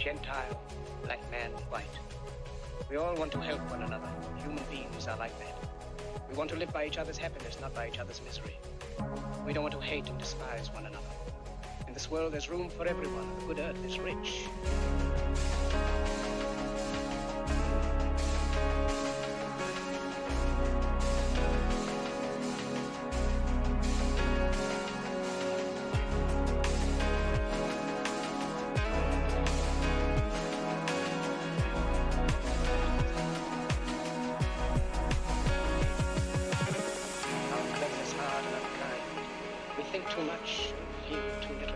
Gentile, black man, white. We all want to help one another. Human beings are like that. We want to live by each other's happiness, not by each other's misery. We don't want to hate and despise one another. In this world, there's room for everyone. The good earth is rich. Too much, feel too little.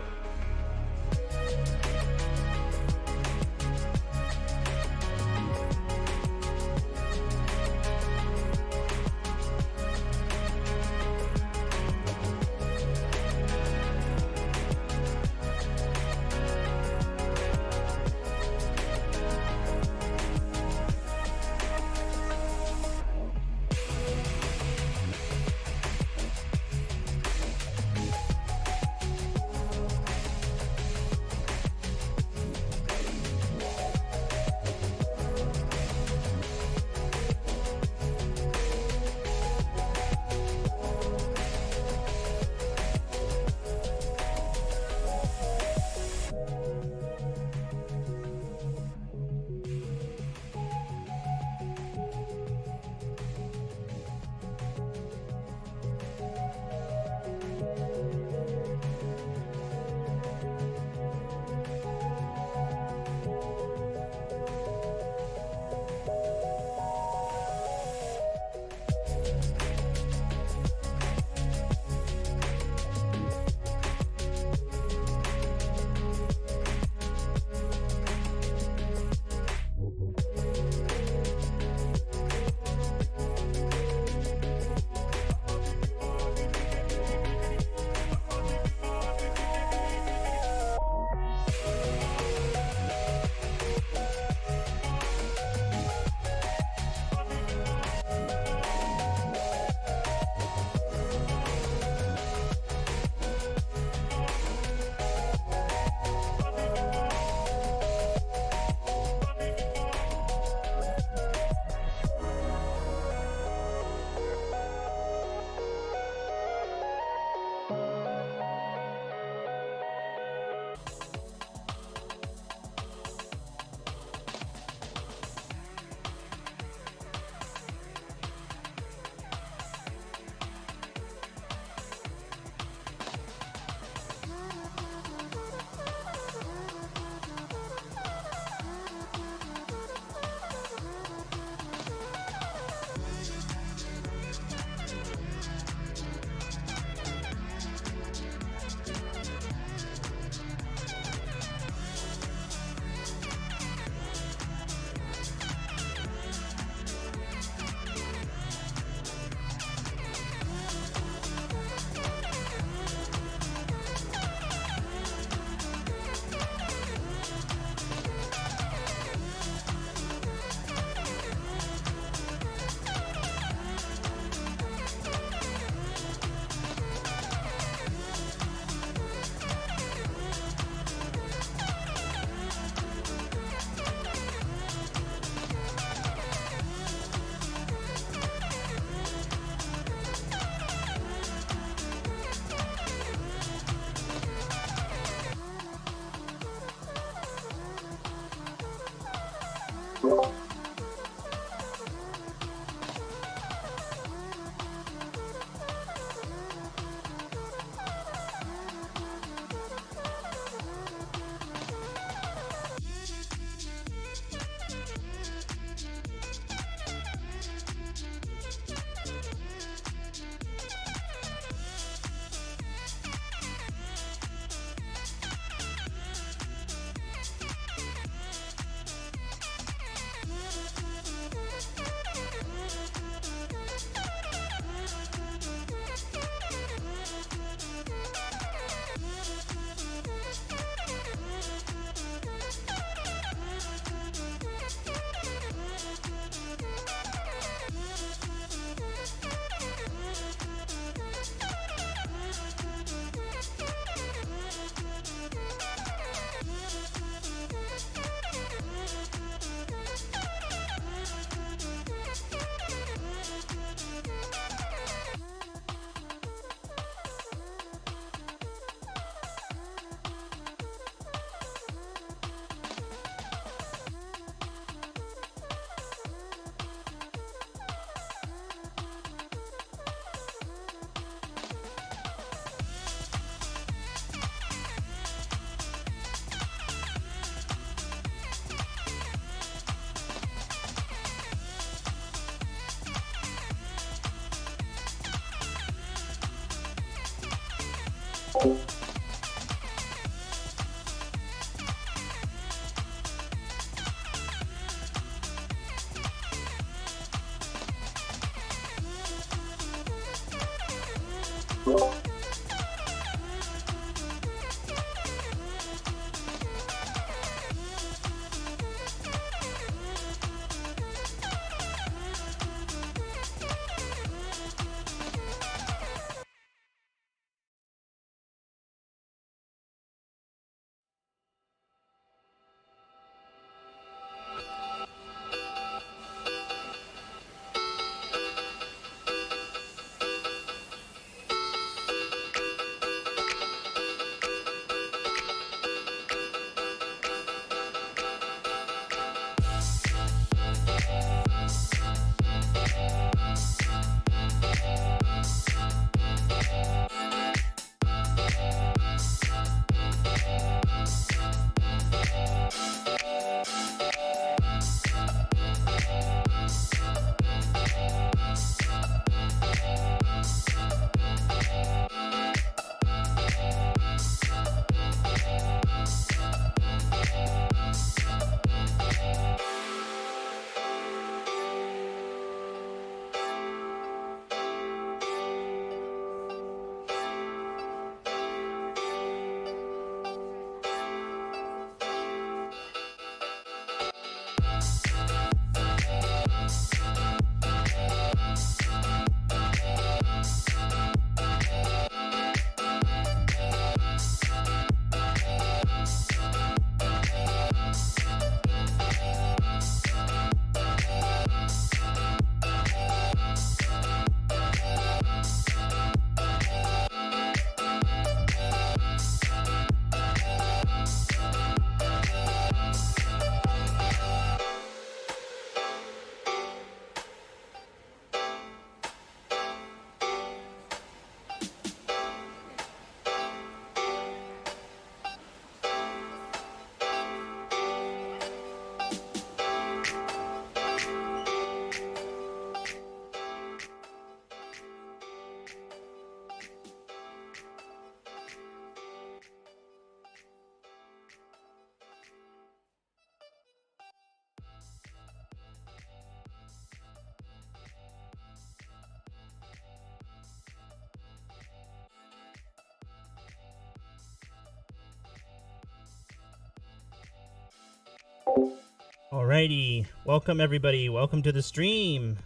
Alrighty, welcome everybody. Welcome to the stream.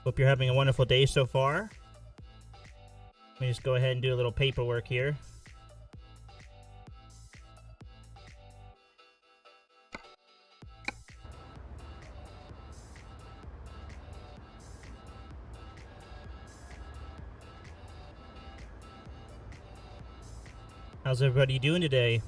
Hope you're having a wonderful day so far. Let me just go ahead and do a little paperwork here. How's everybody doing today?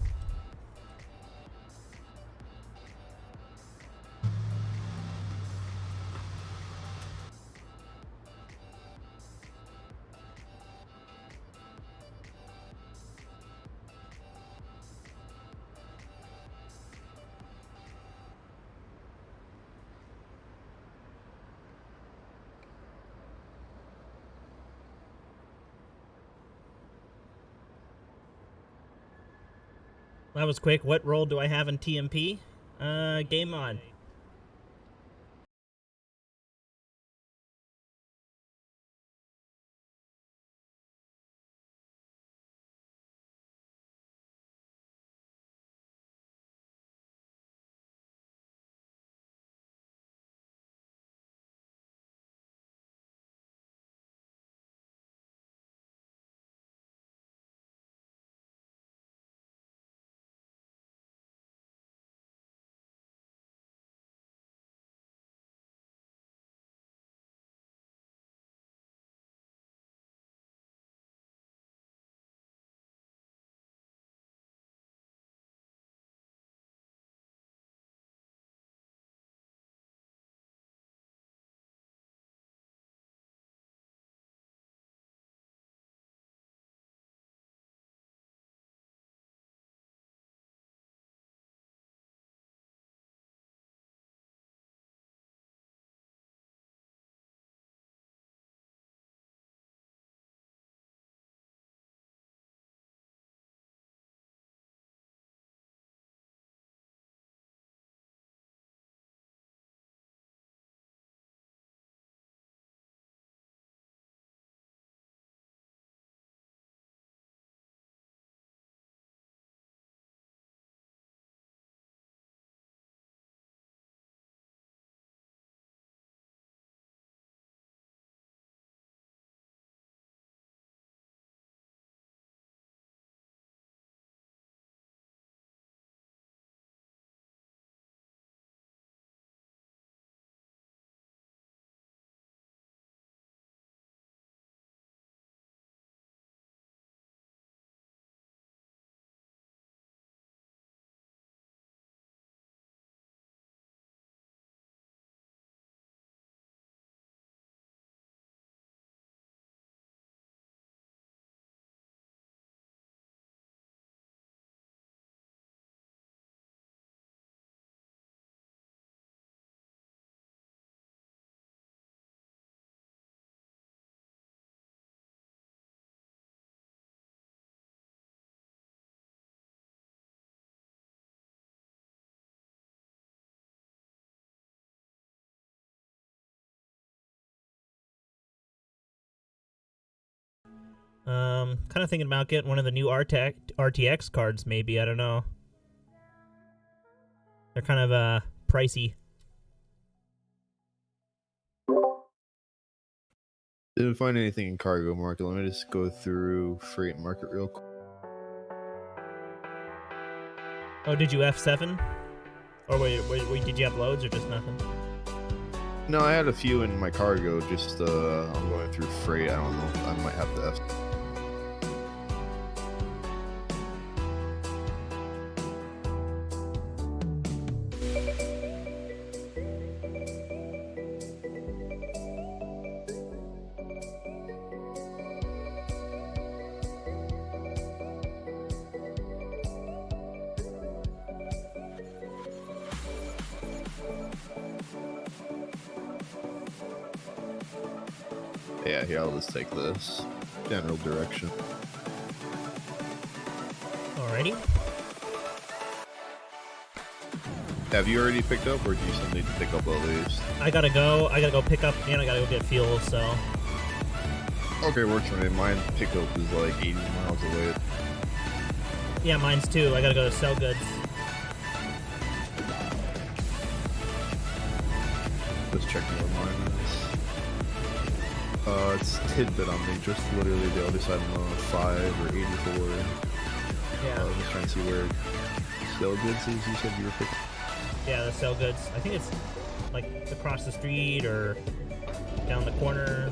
That was quick. What role do I have in TMP? Game on. Kind of thinking about getting one of the new RTX cards, maybe. I don't know. They're kind of pricey. Didn't find anything in cargo market. Let me just go through freight market real quick. Oh, did you F7? Or wait, did you have loads or just nothing? No, I had a few in my cargo. Just I'm going through freight. I don't know. I might have to F. Yeah, here, I'll just take this general direction. Alrighty. Have you already picked up, or do you still need to pick up all these? I gotta go pick up, and I gotta go get fuel, so. Okay, works for me. Mine pickup is like 80 miles away. Yeah, mine's too. I gotta go to sell goods. Just checking what mine is. It's tidbit on me, just literally the other side of 5 or 84. Yeah. I'm just trying to see where sell goods is. You said you were picking. Yeah, the sell goods. I think it's like across the street or down the corner.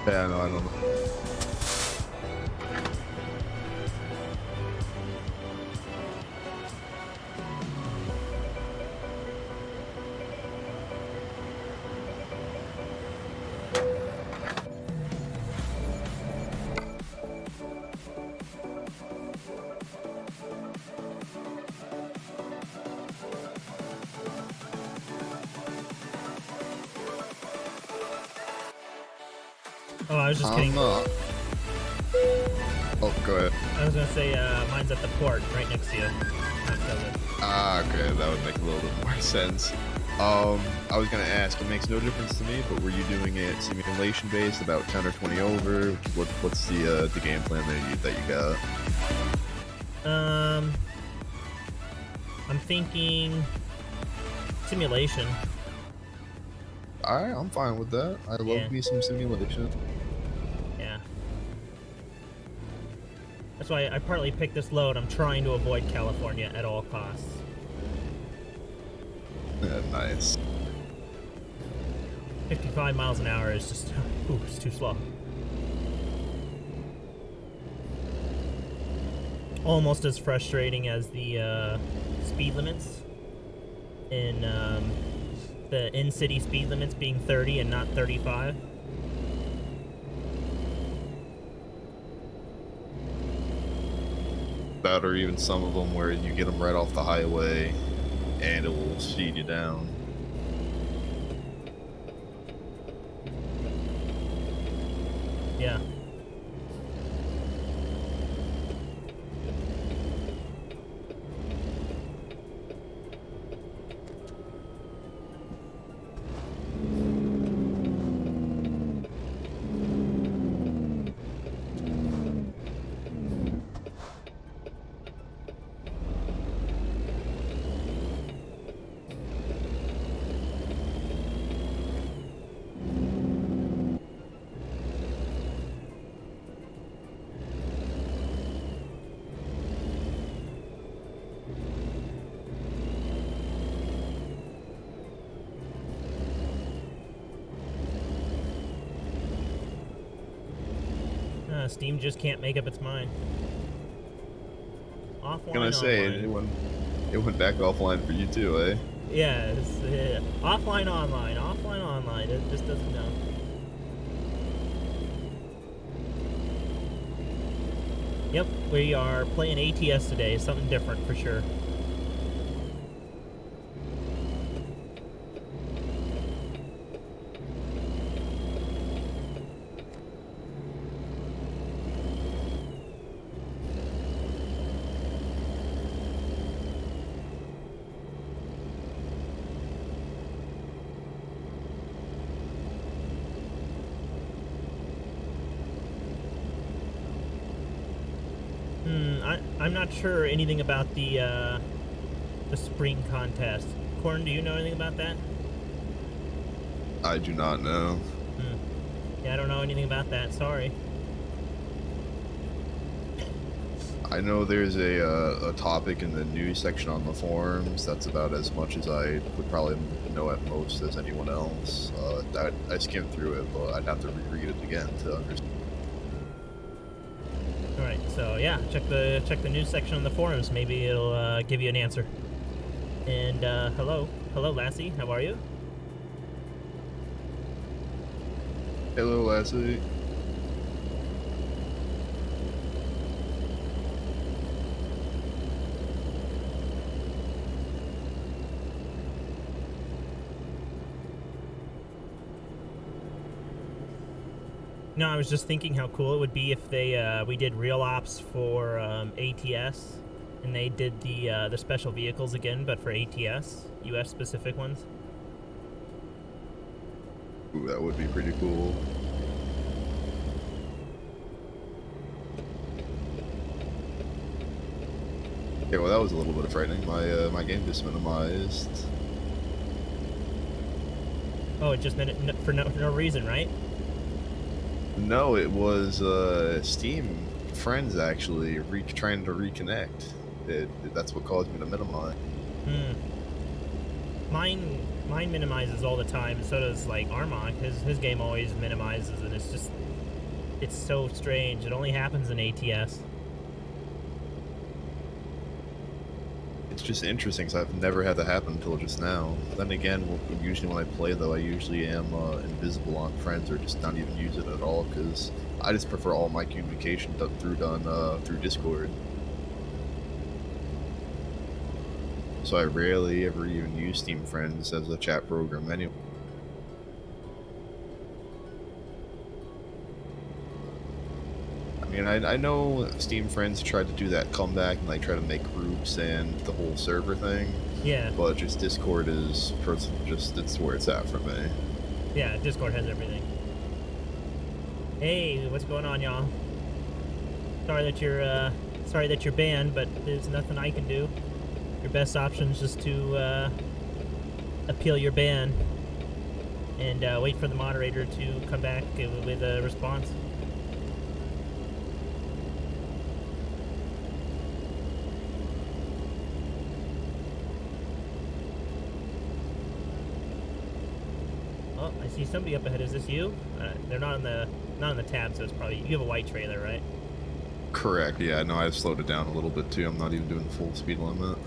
Yeah, no, I don't know. Oh, I was just kidding. I'm not. Oh, go ahead. I was gonna say, mine's at the port, right next to you. Ah, okay, that would make a little bit more sense. I was gonna ask, it makes no difference to me, but were you doing it simulation based, about 10 or 20 over? What's the game plan that you got? I'm thinking simulation. Alright, I'm fine with that. I love me some simulation. Yeah. That's why I partly picked this load. I'm trying to avoid California at all costs. Yeah, nice. 55 miles an hour is just, ooh, it's too slow. Almost as frustrating as the speed limits in the in-city speed limits being 30 and not 35. That, or even some of them where you get them right off the highway and it will speed you down. Yeah. Steam just can't make up its mind. Offline, Gonna say online. it went back offline for you too, eh? Yeah, it's, offline, online, offline, online. It just doesn't know. Yep, we are playing ATS today. Something different for sure. I'm not sure anything about the spring contest. Corn, do you know anything about that? I do not know. Yeah, I don't know anything about that. Sorry. I know there's a topic in the news section on the forums. That's about as much as I would probably know at most as anyone else. I skimmed through it, but I'd have to reread it again to understand. All right, so yeah, check the news section on the forums. Maybe it'll give you an answer. And hello, Lassie. How are you? Hello, Lassie. No, I was just thinking how cool it would be if they we did real ops for ATS, and they did the special vehicles again, but for ATS, US specific ones. Ooh, that would be pretty cool. Okay, well that was a little bit frightening. My game just minimized. Oh, it just meant for no reason, right? No, it was Steam friends actually trying to reconnect. That's what caused me to minimize. Mine minimizes all the time, and so does like Armand. His game always minimizes, and it's so strange. It only happens in ATS. It's just interesting because I've never had that happen until just now. Then again, usually when I play though, I usually am invisible on friends or just not even use it at all because I just prefer all my communication done through Discord. So I rarely ever even use Steam Friends as a chat program anyway. mean, I know Steam Friends tried to do that comeback and like try to make groups and the whole server thing. Yeah. But just Discord is it's where it's at for me. Yeah, Discord has everything. Hey, what's going on, y'all? Sorry that you're banned, but there's nothing I can do. Your best option is just to appeal your ban and wait for the moderator to come back with a response. Oh, I see somebody up ahead. Is this you? They're not on the tab, so it's probably you have a white trailer, right? Correct. Yeah. No, I've slowed it down a little bit too. I'm not even doing the full speed limit.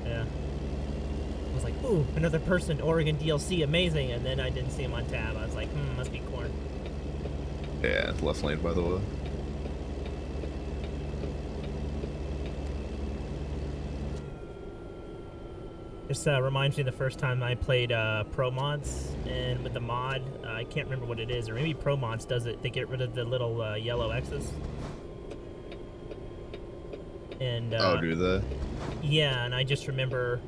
Yeah. I was like, ooh, another person, Oregon DLC, amazing, and then I didn't see him on tab. I was like, must be corn. Yeah, left lane, by the way. This reminds me of the first time I played Pro Mods, and with the mod, I can't remember what it is, or maybe Pro Mods does it, they get rid of the little yellow X's. And, oh, do they? Yeah, and I just remember,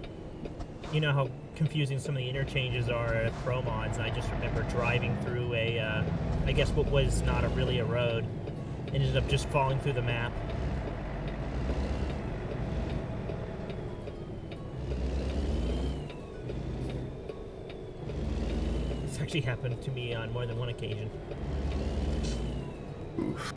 you know how confusing some of the interchanges are at Pro Mods, and I just remember driving through a, I guess what was not really a road, ended up just falling through the map. This actually happened to me on more than one occasion. Oof.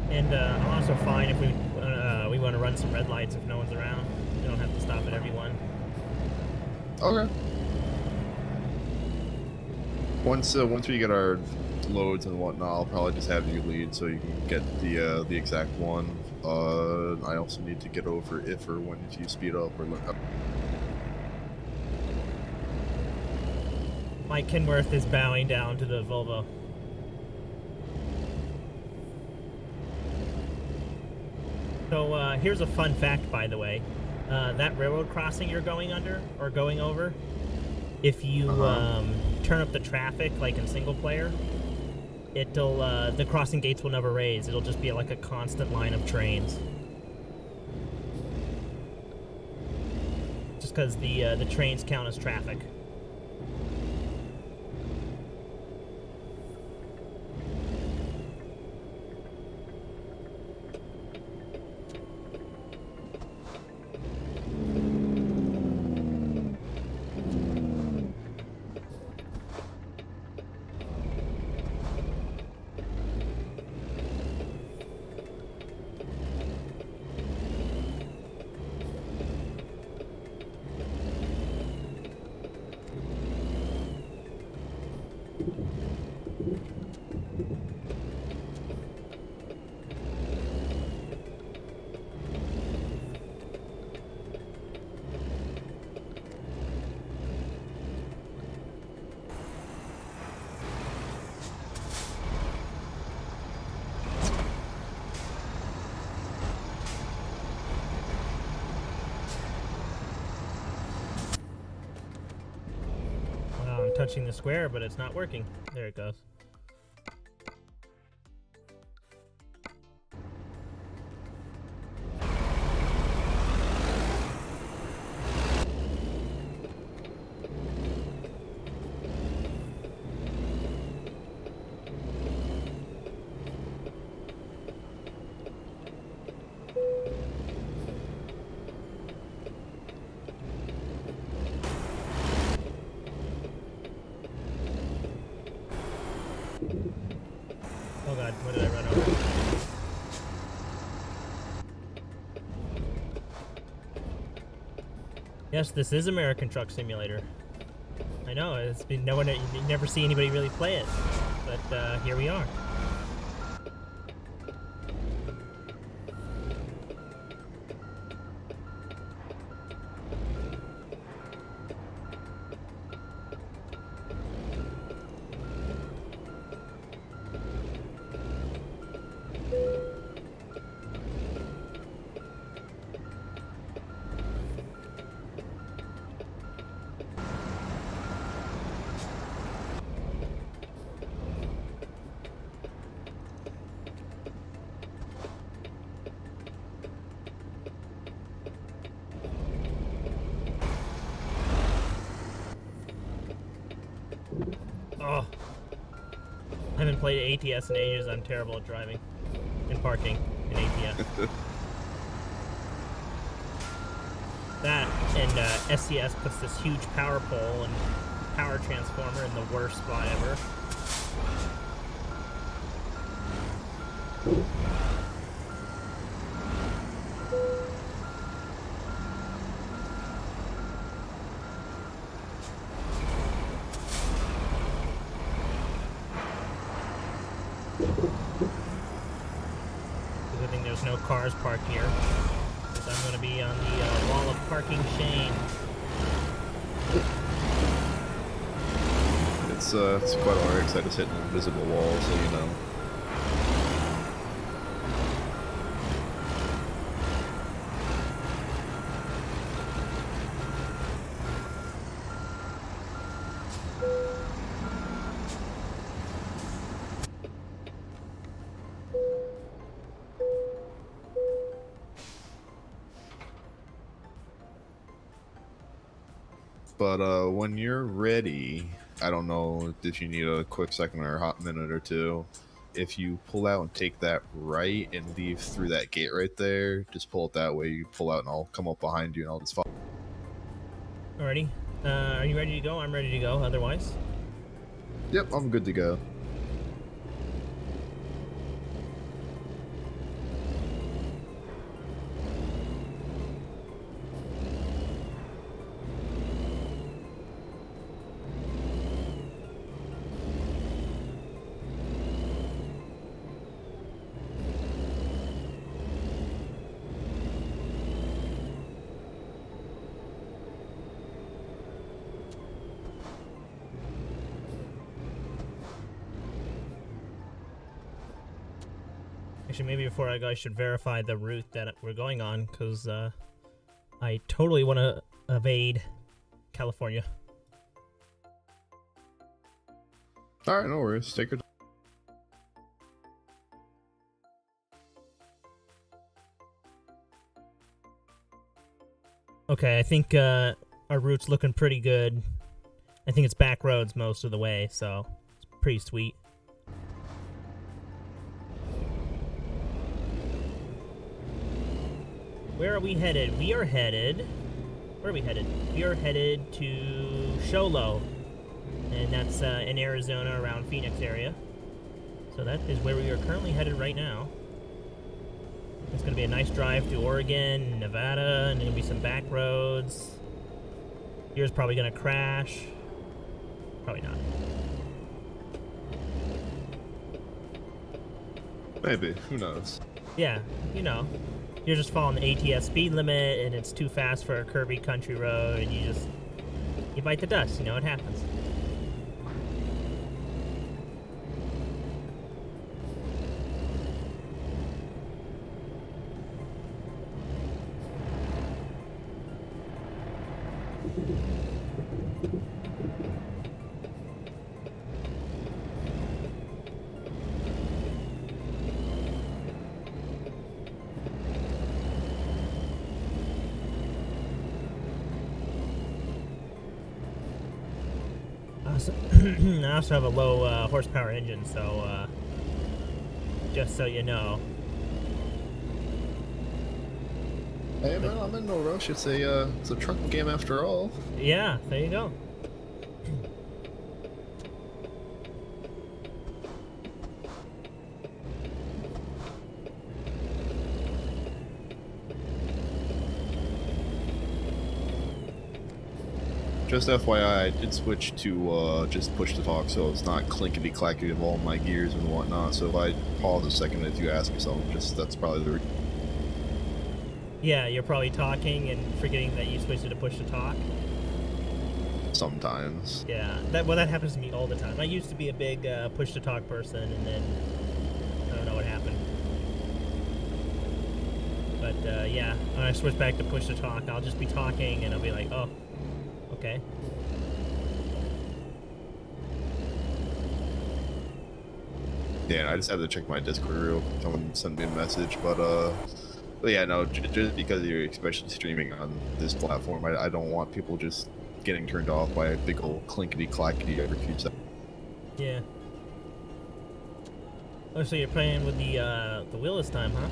And I'm also fine if we want to run some red lights if no one's around. We don't have to stop at every one. Okay. Once we get our loads and whatnot, I'll probably just have you lead so you can get the exact one. I also need to get over if or when you speed up or look up. Mike Kenworth is bowing down to the Volvo. So here's a fun fact, by the way. That railroad crossing you're going under, or going over, if you turn up the traffic, like in single player, it'll the crossing gates will never raise. It'll just be like a constant line of trains. Just because the trains count as traffic. I'm touching the square, but it's not working. There it goes. Oh god, what did I run over? Yes, this is American Truck Simulator. I know, it's been no one, you never see anybody really play it, but here we are. Oh. I haven't played ATS in ages. I'm terrible at driving and parking in ATS. That and SCS puts this huge power pole and power transformer in the worst spot ever. Good thing there's no cars parked here, because I'm going to be on the wall of parking shame. It's quite alright because I just hit an invisible wall, so you know. But when you're ready, I don't know if you need a quick second or a hot minute or two. If you pull out and take that right and leave through that gate right there, just pull it that way. You pull out and I'll come up behind you and I'll just follow. Alrighty. Are you ready to go? I'm ready to go, otherwise. Yep, I'm good to go. Actually, maybe before I go, I should verify the route that we're going on, because I totally want to evade California. Alright, no worries. Take your time. Okay, I think our route's looking pretty good. I think it's back roads most of the way, so it's pretty sweet. Where are we headed? We are headed... Where are we headed? We are headed to Sholo. And that's in Arizona, around Phoenix area. So that is where we are currently headed right now. It's going to be a nice drive to Oregon, Nevada, and there'll be some back roads. Here's probably going to crash. Probably not. Maybe. Who knows? Yeah, you know. You're just following the ATS speed limit, and it's too fast for a curvy country road, and you bite the dust, you know, it happens. I also have a low horsepower engine, so just so you know. Hey man, I'm in no rush. It's a trucking game after all. Yeah, there you go. Just FYI, I did switch to just push to talk, so it's not clinkety clackety of all my gears and whatnot. So if I pause a second, if you ask me something, that's probably the reason. Yeah, you're probably talking and forgetting that you switched it to push to talk. Sometimes. Yeah, that happens to me all the time. I used to be a big push to talk person, and then I don't know what happened. But yeah, when I switch back to push to talk, I'll just be talking, and I'll be like, oh. Okay. Yeah, I just had to check my Discord real quick. Someone sent me a message, but yeah, no, just because you're especially streaming on this platform, I don't want people just getting turned off by a big old clinkety clackety every few seconds. Yeah. Oh, so you're playing with the wheel this time, huh?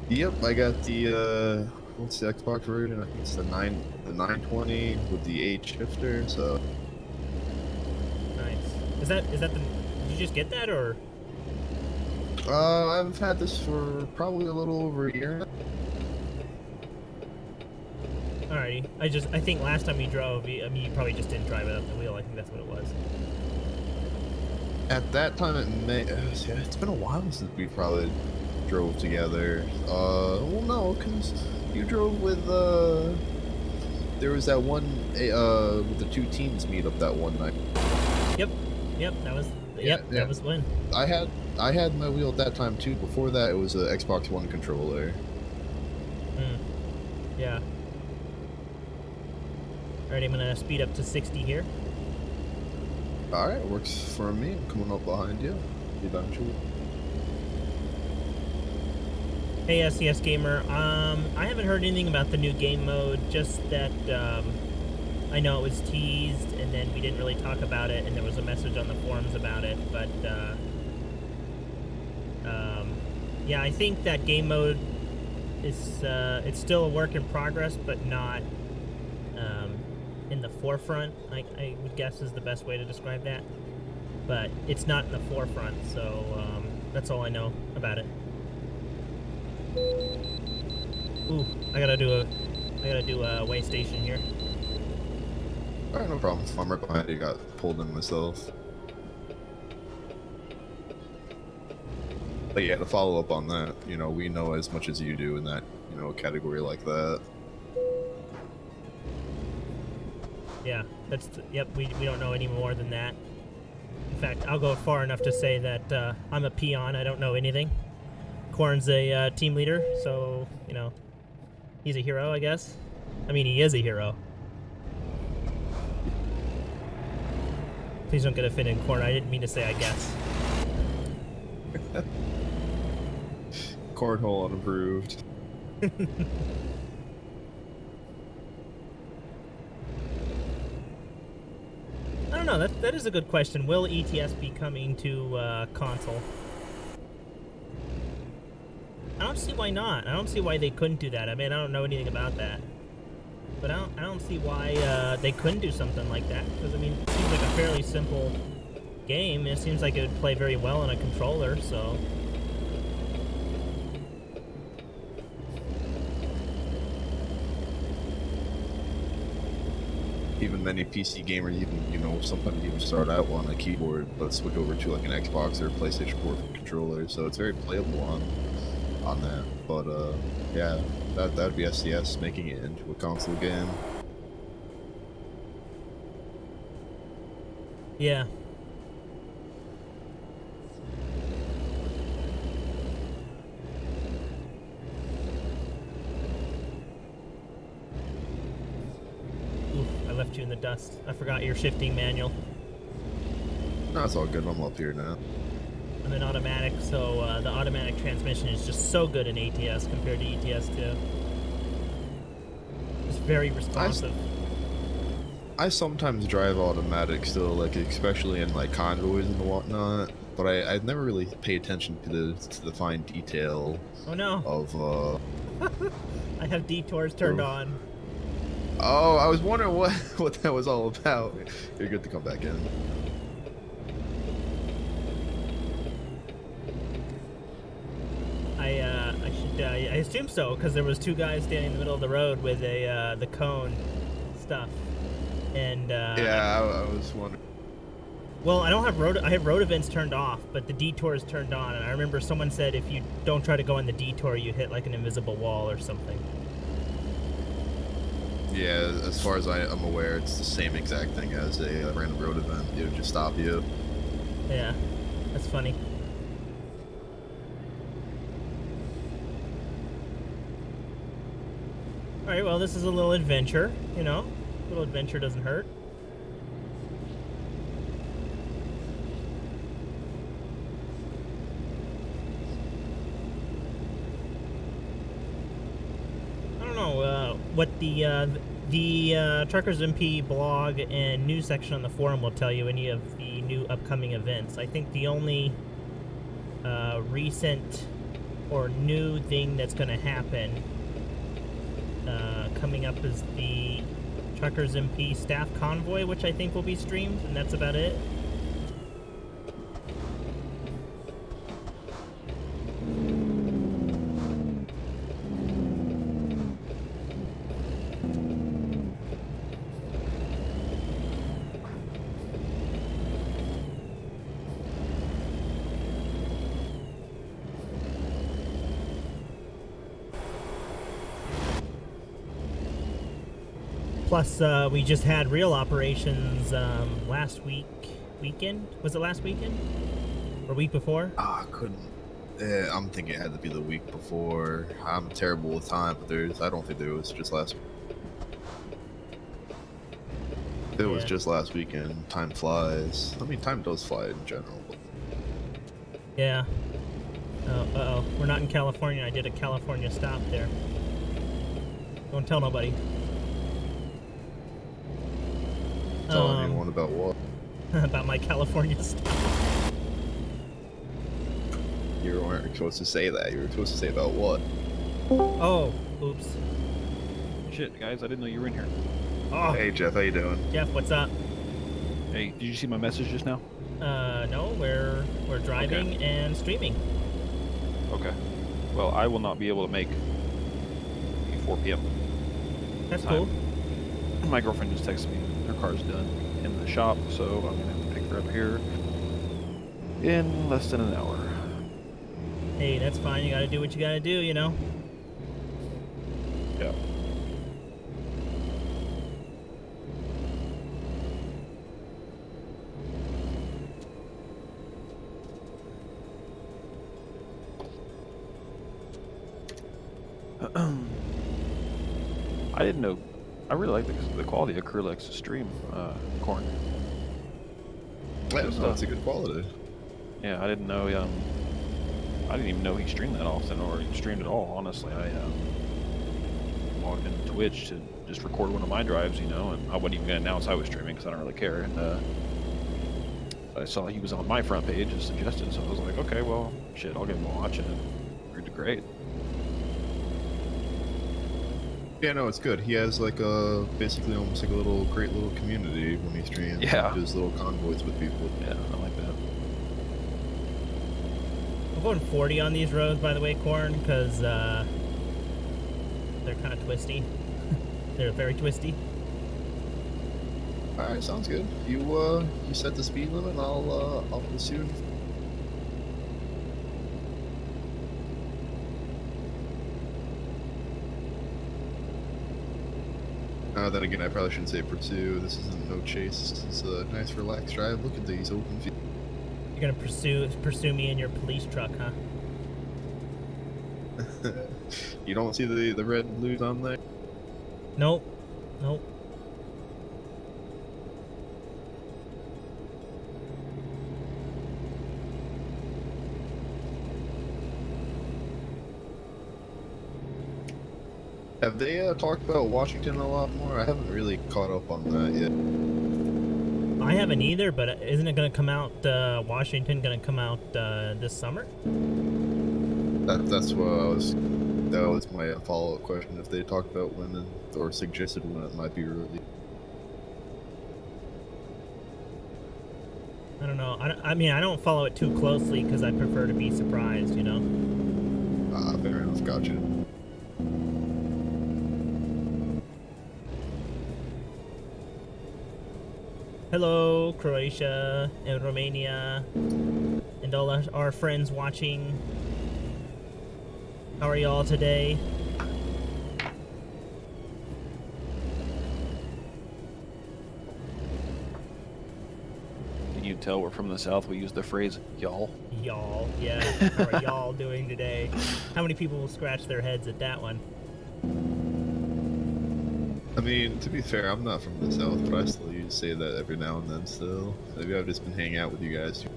Yep, I got the what's the Xbox version? I think it's the 920 with the 8 shifter. So Nice. Is that the? Did you just get that or? I've had this for probably a little over a year now. Alrighty. I think last time you drove, I mean, you probably just didn't drive it up the wheel. I think that's what it was. At that time, it's been a while since we probably drove together. Well, no, because you drove with, there was that one, with the 2 teams meet up that one night. Yep, that was, that was when. I had my wheel at that time too. Before that, it was a Xbox One controller. Yeah. Alright, I'm gonna speed up to 60 here. Alright, works for me. I'm coming up behind you eventually. Hey, SCS Gamer. I haven't heard anything about the new game mode, just that, I know it was teased, and then we didn't really talk about it, and there was a message on the forums about it, but, yeah, I think that game mode is, it's still a work in progress, but not, in the forefront, I would guess is the best way to describe that. But it's not in the forefront, so, that's all I know about it. Ooh, I gotta do a way station here. Alright, no problem. I'm right behind you. Got pulled in myself. But yeah, to follow up on that, you know, we know as much as you do in that, you know, category like that. Yeah, yep, we don't know any more than that. In fact, I'll go far enough to say that I'm a peon, I don't know anything. Corn's a team leader, so, you know, he's a hero, I guess. I mean, he is a hero. Please don't get offended, Corn, I didn't mean to say I guess. Cornhole unapproved. I don't know, that is a good question. Will ETS be coming to console? I don't see why not. I don't see why they couldn't do that. I mean, I don't know anything about that. But I don't see why they couldn't do something like that. Because, I mean, it seems like a fairly simple game. It seems like it would play very well on a controller, so... Even many PC gamers, even, you know, sometimes even start out on a keyboard, but switch over to like an Xbox or PlayStation 4 controller, so it's very playable on that. But yeah, that would be SCS making it into a console game. Yeah. Left you in the dust. I forgot your shifting manual. No, it's all good. I'm up here now. I'm in automatic, so the automatic transmission is just so good in ATS compared to ETS 2. It's very responsive. I sometimes drive automatic still, like especially in like convoys and whatnot, but I never really pay attention to the fine detail. Oh no! Of I have detours turned on. Oh, I was wondering what that was all about. You're good to come back in. I assume so, because there was 2 guys standing in the middle of the road with the cone stuff, and yeah, I was wondering. Well, I don't have road. I have road events turned off, but the detour is turned on, and I remember someone said if you don't try to go on the detour, you hit like an invisible wall or something. Yeah, as far as I'm aware, it's the same exact thing as a random road event. It would just stop you. Yeah, that's funny. Alright, well, this is a little adventure, you know? A little adventure doesn't hurt. I don't know what the The TruckersMP blog and news section on the forum will tell you any of the new upcoming events. I think the only recent or new thing that's going to happen coming up is the TruckersMP staff convoy, which I think will be streamed, and that's about it. Plus, we just had real operations last weekend? Was it last weekend? Or week before? Ah, I couldn't. Yeah, I'm thinking it had to be the week before. I'm terrible with time, but I don't think there was just last week. It was just last weekend. Time flies. I mean, time does fly in general. Yeah. Uh-oh. We're not in California. I did a California stop there. Don't tell nobody. Telling anyone about what? About my California stop. You weren't supposed to say that. You were supposed to say about what? Oh, oops. Shit, guys, I didn't know you were in here. Oh. Hey, Jeff, how you doing? Jeff, what's up? Hey, did you see my message just now? No, we're driving and streaming. Okay. Well, I will not be able to make 4 p.m. That's time. cool. My girlfriend just texted me. Her car's done in the shop, so I'm gonna have to pick her up here in less than an hour. Hey, that's fine. You gotta do what you gotta do, you know? Yeah. I didn't know. I really like the quality of Krillex's stream, Corn. Yeah, it's a good quality. Yeah, I didn't know. I didn't even know he streamed that often, or streamed at all. Honestly, I logged into Twitch to just record one of my drives, you know, and I wasn't even gonna announce I was streaming because I don't really care. And I saw he was on my front page as suggested, so I was like, okay, well, shit, I'll give him a watch, and it did great. Yeah, no, it's good. He has like basically almost like a great little community when he streams. Yeah. He does little convoys with people. Yeah, I like that. I'm going 40 on these roads, by the way, Corn, because they're kind of twisty. They're very twisty. All right, sounds good. You set the speed limit, and I'll pursue. Then again, I probably shouldn't say pursue. This isn't no chase. This is a nice, relaxed drive. Look at these open fields. You're gonna pursue me in your police truck, huh? You don't see the red and blues on there? Nope. Nope. Have they talked about Washington a lot more? I haven't really caught up on that yet. I haven't either, but isn't it going to come out, Washington going to come out this summer? That's what that was my follow-up question, if they talked about when or suggested when it might be released. I don't know. I mean, I don't follow it too closely because I prefer to be surprised, you know? Fair enough, gotcha. Hello, Croatia and Romania and all our friends watching. How are y'all today? Can you tell we're from the South? We use the phrase y'all. Y'all, yeah. How are y'all doing today? How many people will scratch their heads at that one? I mean, to be fair, I'm not from the South, but I still say that every now and then still. Maybe I've just been hanging out with you guys too.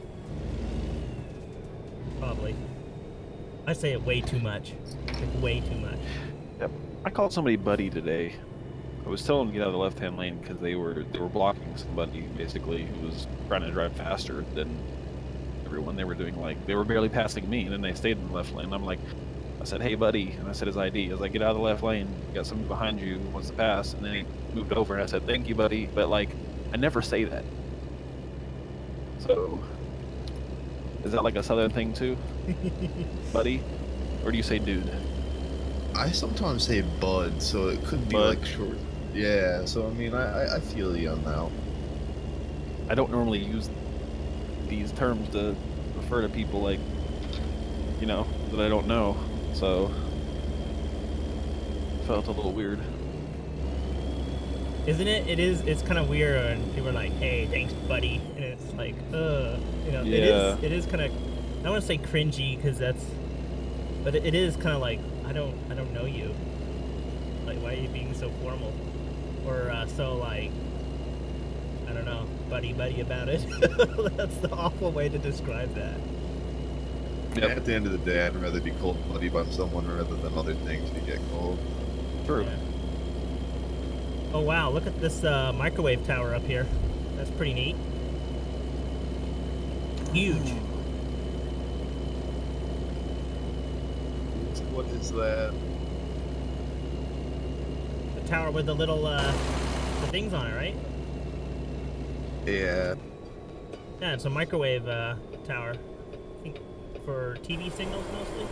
Probably. I say it way too much. Like, way too much. Yep. I called somebody buddy today. I was telling them to get out of the left-hand lane because they were blocking somebody basically who was trying to drive faster than everyone. They were doing like they were barely passing me, and then they stayed in the left lane. I'm like, I said, "Hey, buddy," and I said his ID. I was like, "Get out of the left lane. You got somebody behind you who wants to pass." And then he moved over, and I said, "Thank you, buddy." But like, I never say that. So, is that like a southern thing too, buddy, or do you say dude? I sometimes say bud, so it could be Bud? like short. Yeah, so I mean, I feel you on that. I don't normally use these terms to refer to people like, you know, that I don't know. So, felt a little weird. Isn't it? It's kind of weird when people are like, "Hey, thanks, buddy," and it's like, you know, Yeah. it is kind of, I don't want to say cringy because that's, but it is kind of like, I don't know you. Like, why are you being so formal, or so like, I don't know, buddy about it. That's the awful way to describe that. Yep. At the end of the day, I'd rather be called buddy by someone rather than other things to get called. True. Yeah. Oh wow, look at this microwave tower up here. That's pretty neat. Huge. What is that? The tower with the little the things on it, right? Yeah. Yeah, it's a microwave tower. I think for TV signals mostly.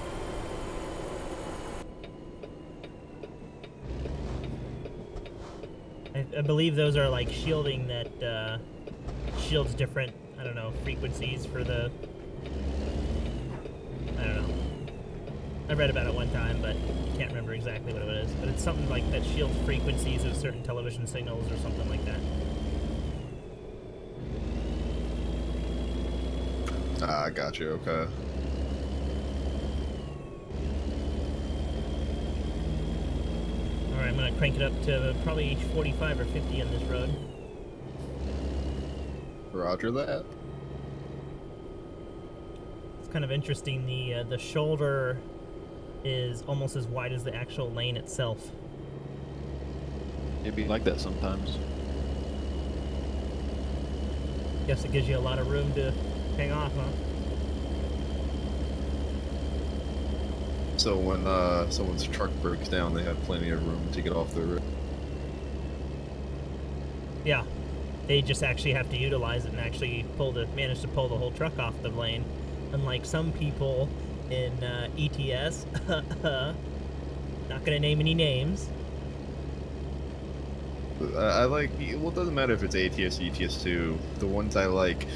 I believe those are like shielding that shields different, I don't know, frequencies for the, I don't know. I read about it one time, but can't remember exactly what it is. But it's something like that shields frequencies of certain television signals or something like that. Ah, I got you, okay. Alright, I'm gonna crank it up to probably 45 or 50 on this road. Roger that. It's kind of interesting, the shoulder is almost as wide as the actual lane itself. It'd be like that sometimes. Guess it gives you a lot of room to hang off, huh? So when someone's truck breaks down, they have plenty of room to get off the road. Yeah. They just actually have to utilize it and actually manage to pull the whole truck off the lane. Unlike some people in ETS, not gonna name any names. I like, well, it doesn't matter if it's ATS, ETS2. The ones I like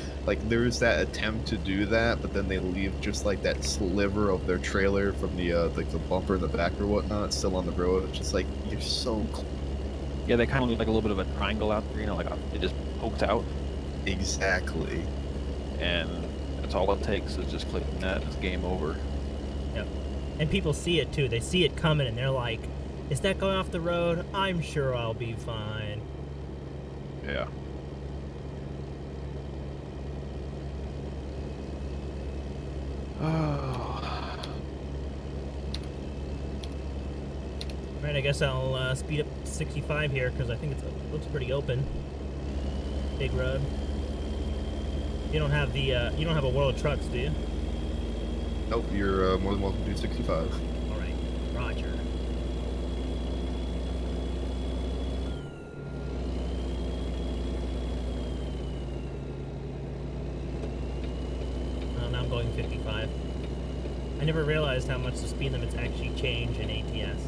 there's that attempt to do that, but then they leave just like that sliver of their trailer from the like the bumper in the back or whatnot still on the road. It's just like, you're so close. Yeah, they kind of look like a little bit of a triangle out there, you know, like it just pokes out. Exactly. And that's all it takes is just clicking that. It's game over. Yep. And people see it too. They see it coming and they're like, is that going off the road? I'm sure I'll be fine. Yeah. Oh. Alright, I guess I'll speed up to 65 here because I think it looks pretty open. Big road. You don't have the you don't have a World of Trucks, do you? Nope, you're more than welcome to do 65. Alright, roger. Now I'm going 55. I never realized how much the speed limits actually change in ATS.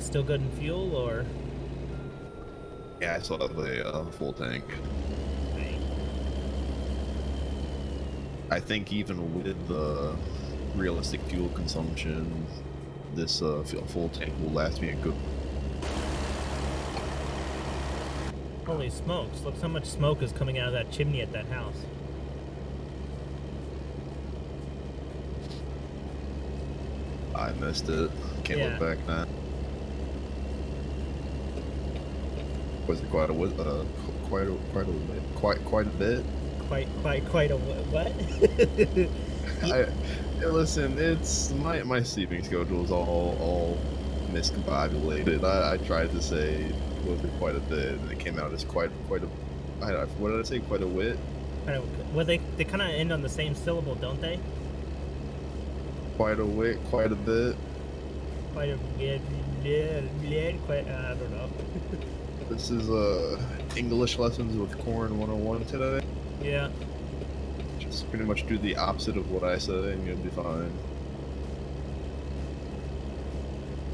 Still good in fuel, or? Yeah, I still have a full tank. Right. I think even with the realistic fuel consumption, this full tank will last me a good. Holy smokes, look how much smoke is coming out of that chimney at that house. I missed it. Can't look back now. Was it quite a bit? Quite a bit. Quite a what? Listen, it's my sleeping schedule is all miscombobulated. I tried to say was it quite a bit, and it came out as quite a. What did I say? Quite a wit. Well, they kind of end on the same syllable, don't they? Quite a wit, quite a bit. Quite a bit. Quite. I don't know. This is English lessons with Corn 101 today. Yeah. Just pretty much do the opposite of what I say, and you'll be fine.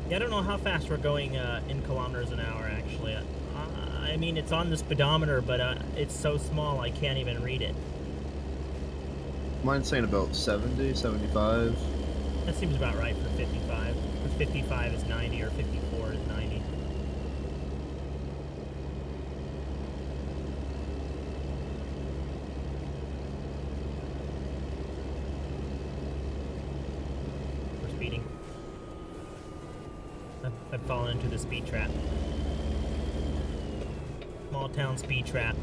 Yeah, I don't know how fast we're going in kilometers an hour, actually. I mean, it's on the speedometer, but it's so small I can't even read it. Mine's saying about 70, 75. That seems about right for 55. For 55 is 90, or 54 is 90. We're speeding. I've fallen into the speed trap. Small town speed trap.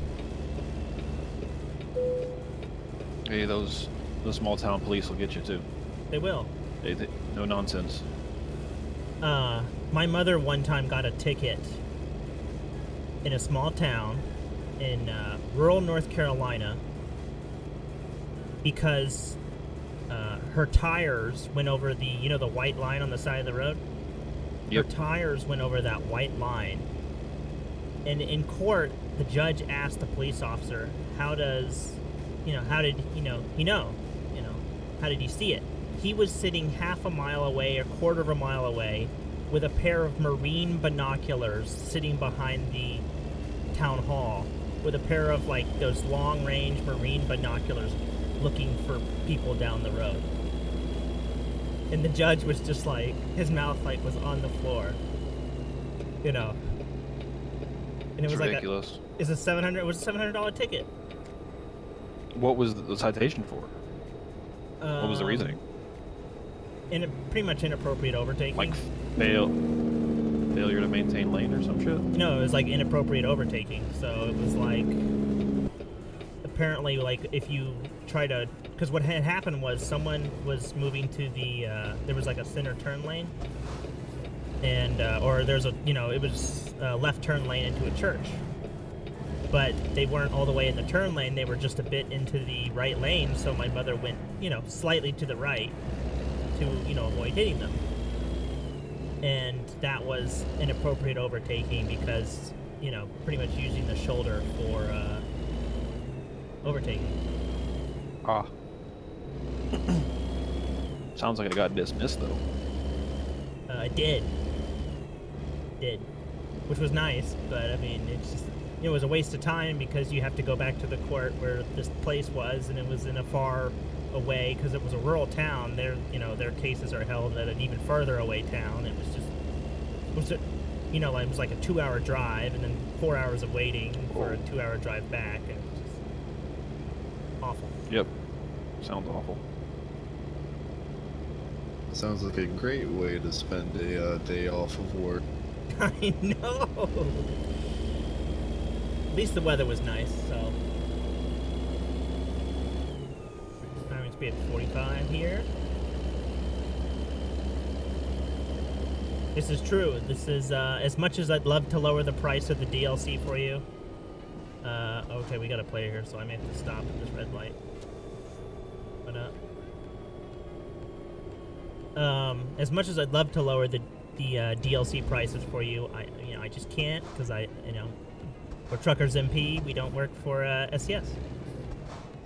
Hey, those small town police will get you too. They will. No nonsense. My mother one time got a ticket in a small town in rural North Carolina because her tires went over the white line on the side of the road. Yep. Her tires went over that white line. And in court, the judge asked the police officer, how did he see it? He was sitting half a mile away, a quarter of a mile away, with a pair of marine binoculars sitting behind the town hall, with a pair of like those long-range marine binoculars looking for people down the road. And the judge was just like, his mouth like was on the floor, And it was ridiculous. It was a $700 ticket. What was the citation for? What was the reasoning? Pretty much inappropriate overtaking. Like failure to maintain lane or some shit? No, it was like inappropriate overtaking. So it was like, apparently, like if you try to, because what had happened was someone was moving to the, there was like a center turn lane, and or there's a, it was a left turn lane into a church, but they weren't all the way in the turn lane. They were just a bit into the right lane. So my mother went, slightly to the right to, avoid hitting them. And that was inappropriate overtaking because, pretty much using the shoulder for overtaking. Ah. Sounds like it got dismissed, though. It did. Which was nice, but I mean, it's just, it was a waste of time because you have to go back to the court where this place was, and it was in a far away, because it was a rural town. Their cases are held at an even further away town. It was it was like a 2-hour drive and then 4 hours of waiting for a 2-hour drive back, and it was just awful. Yep. Sounds awful. Sounds like a great way to spend a day off of work. I know. At least the weather was nice, so. Driving speed at 45 here. This is true. This is, as much as I'd love to lower the price of the DLC for you. Okay, we got a player here, so I may have to stop at this red light. But, as much as I'd love to lower the DLC prices for you, I just can't, because we're TruckersMP. We don't work for SES.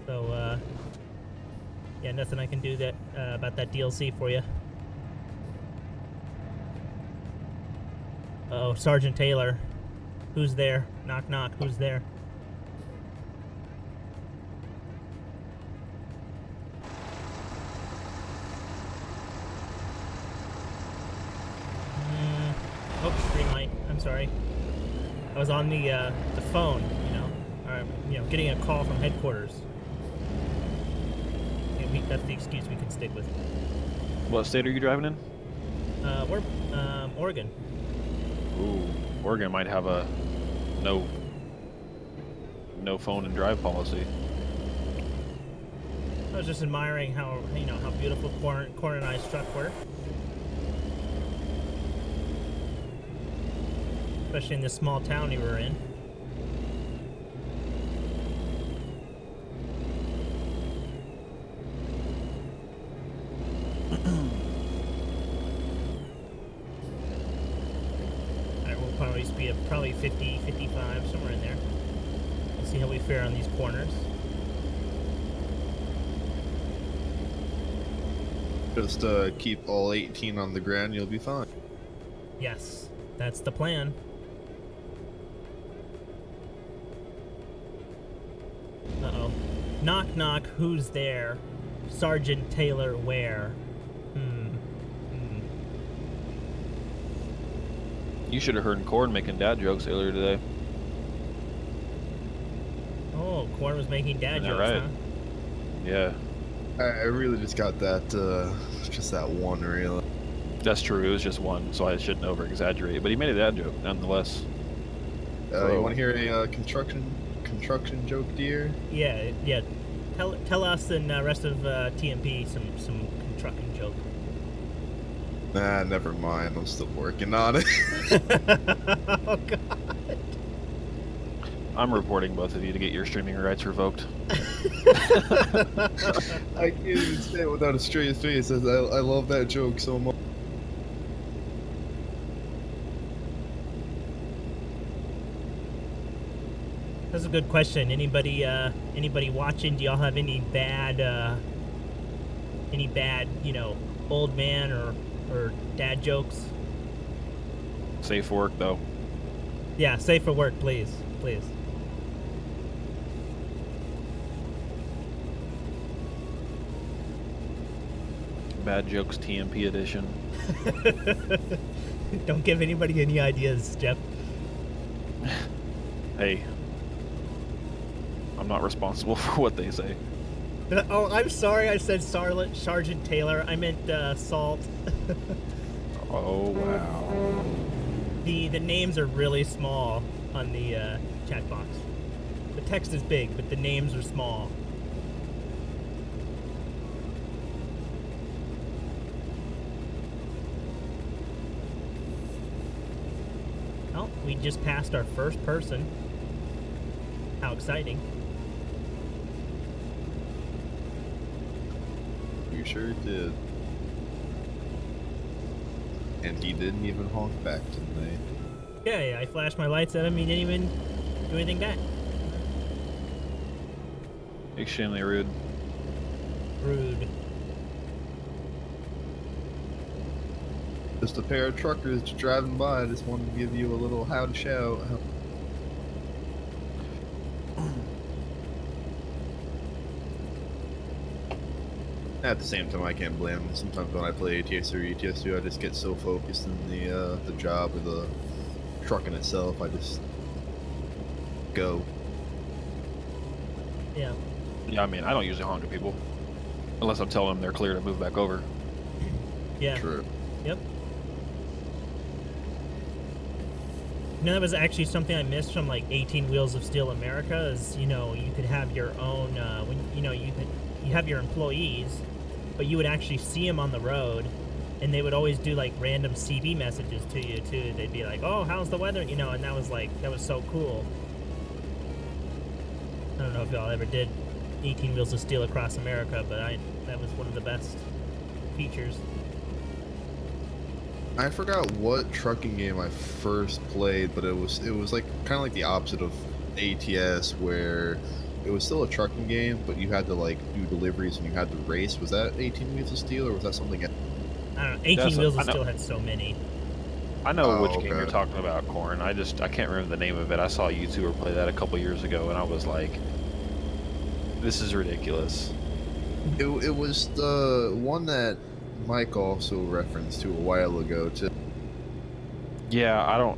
So yeah, nothing I can do about that DLC for you. Uh-oh, Sergeant Taylor. Who's there? Knock knock. Who's there? Oh, green light. I'm sorry. I was on the phone, getting a call from headquarters. Yeah, that's the excuse we can stick with. What state are you driving in? We're Oregon. Ooh, Oregon might have a no phone and drive policy. I was just admiring how how beautiful Corn and I's truck were, especially in this small town we were in. Alright, we'll probably speed up probably 50, 55, somewhere in there. We'll see how we fare on these corners. Just keep all 18 on the ground, you'll be fine. Yes, that's the plan. Uh-oh. Knock, knock, who's there? Sergeant Taylor, where? You should have heard Corn making dad jokes earlier today. Oh, Corn was making dad Isn't that jokes, right? huh? Yeah, I really just got that, just that one reel. that's true. It was just one, so I shouldn't over-exaggerate. But he made a dad joke, nonetheless. You want to hear a construction joke, dear? Yeah, yeah. Tell us and rest of TMP some trucking joke. Nah, never mind. I'm still working on it. Oh God. I'm reporting both of you to get your streaming rights revoked. I can't even say it without a straight face. I love that joke so much. That's a good question. Anybody watching? Do y'all have any bad, old man or dad jokes? Safe work, though. Yeah, safe for work, please. Bad jokes TMP edition. Don't give anybody any ideas, Jeff. Hey, I'm not responsible for what they say. Oh, I'm sorry. I said Sergeant Taylor. I meant Salt. Oh, wow. The names are really small on the chat box. The text is big, but the names are small. Oh, we just passed our first person. How exciting. You sure did. And he didn't even honk back tonight. Yeah, I flashed my lights at him. He didn't even do anything back. Extremely rude. Rude. Just a pair of truckers driving by. I just wanted to give you a little howdy shout. At the same time, I can't blame them. Sometimes when I play ATS or ETS2, I just get so focused in the job or the truck in itself. I just go. Yeah. Yeah, I mean, I don't usually honk at people. Unless I'm telling them they're clear to move back over. Yeah. True. Yep. You know, that was actually something I missed from like 18 Wheels of Steel America. Is you could have your own you have your employees, but you would actually see them on the road, and they would always do like random CD messages to you too. They'd be like, "Oh, how's the weather?" And that was so cool. I don't know if y'all ever did 18 Wheels of Steel across America, but that was one of the best features. I forgot what trucking game I first played, but it was like kind of like the opposite of ATS, where it was still a trucking game, but you had to like do deliveries and you had to race. Was that 18 Wheels of Steel, or was that something else? I don't know. 18 Wheels of Steel had so many. I know which okay. game you're talking about, Corn. I can't remember the name of it. I saw a YouTuber play that a couple years ago, and I was like, this is ridiculous. It was the one that Mike also referenced to a while ago too. Yeah, I don't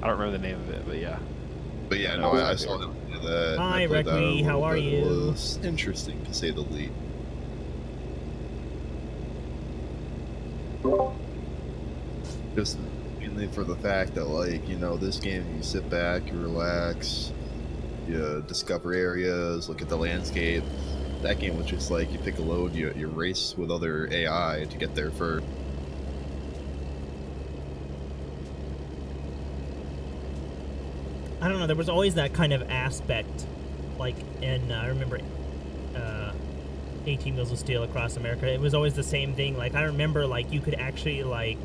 remember the name of it, but yeah. But yeah, no, I saw them do that. Hi, I played that a Requi, little how are bit. you? It was interesting to say the least. Just mainly for the fact that, like, you know, this game, you sit back, you relax, you discover areas, look at the landscape. That game was just like, you pick a load, you race with other AI to get there first. I don't know, there was always that kind of aspect, like, in, I remember 18 Wheels of Steel Across America, it was always the same thing. Like, I remember, like, you could actually, like,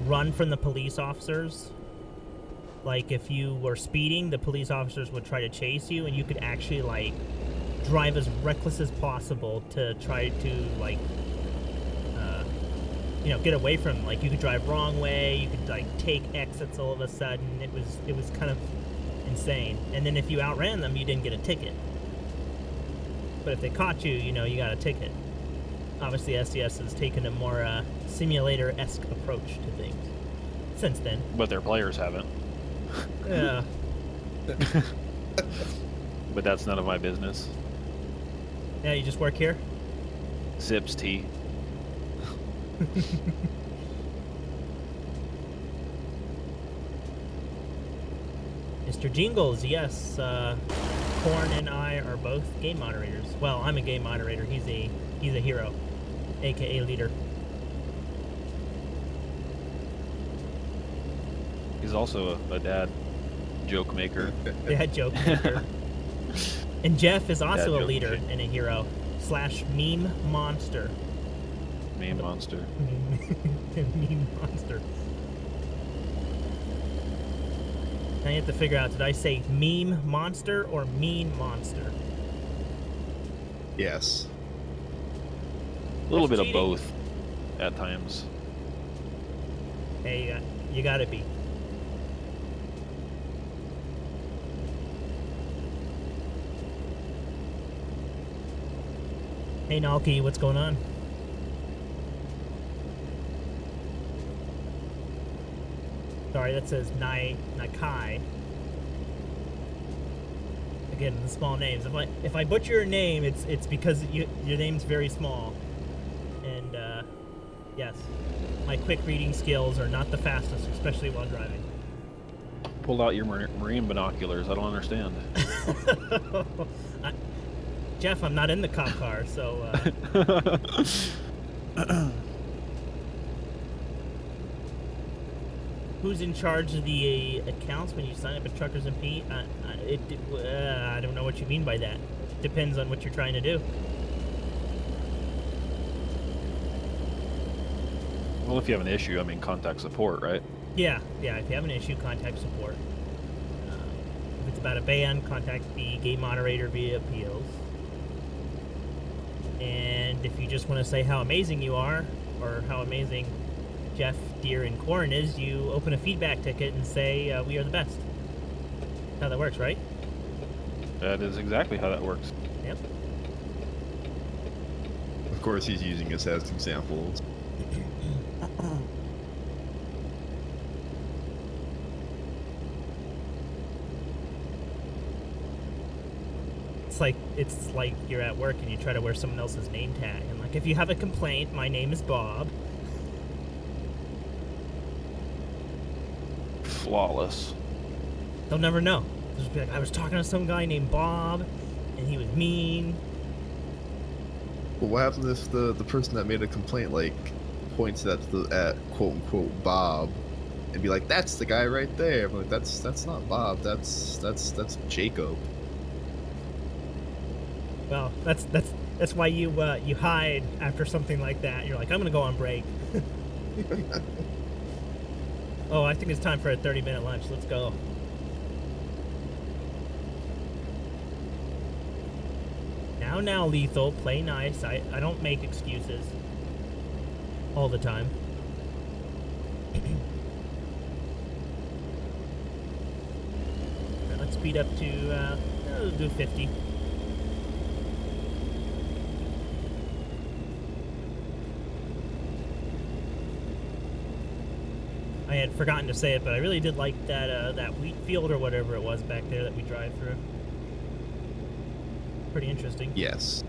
run from the police officers. Like, if you were speeding, the police officers would try to chase you, and you could actually, like, drive as reckless as possible to try to, like, you know, get away from them. Like, you could drive wrong way, you could, like, take exits all of a sudden. It was kind of insane. And then if you outran them, you didn't get a ticket. But if they caught you, you know, you got a ticket. Obviously, SCS has taken a more simulator-esque approach to things since then. But their players haven't. Yeah. But that's none of my business. Yeah, you just work here? Sips tea. Mr. Jingles, yes. Corn and I are both game moderators. Well, I'm a game moderator. He's a hero, aka leader. He's also a dad joke maker. Dad joke maker. And Jeff is also a joke leader machine. and a hero / meme monster. Meme monster. Meme monster. Now you have to figure out, did I say meme monster or mean monster? Yes. A little That's bit cheating. of both at times. Hey, you gotta be. Hey Nalki, what's going on? Sorry, that says Nakai. Again, the small names. If I butcher your name, it's because your name's very small. And yes, my quick reading skills are not the fastest, especially while driving. Pull out your marine binoculars. I don't understand. Jeff, I'm not in the cop car, so. Who's in charge of the accounts when you sign up at TruckersMP? I don't know what you mean by that. Depends on what you're trying to do. Well, if you have an issue, I mean, contact support, right? Yeah. If you have an issue, contact support. If it's about a ban, contact the game moderator via appeals. And if you just want to say how amazing you are, or how amazing Jeff, Deer, and Corn is, you open a feedback ticket and say, we are the best. How that works, right? That is exactly how that works. Yep. Of course, he's using us as examples. It's like you're at work and you try to wear someone else's name tag. And like, if you have a complaint, my name is Bob. Flawless. They'll never know. They'll just be like, I was talking to some guy named Bob, and he was mean. But what happens if the person that made a complaint, like, points at quote unquote Bob and be like, that's the guy right there? I'm like, that's not Bob, that's Jacob. Well, that's why you hide after something like that. You're like, I'm gonna go on break. Oh, I think it's time for a 30-minute lunch. Let's go. Now, Lethal, play nice. I don't make excuses all the time. Right, let's speed up to, we'll do 50. I had forgotten to say it, but I really did like that wheat field or whatever it was back there that we drive through. Pretty interesting. Yes.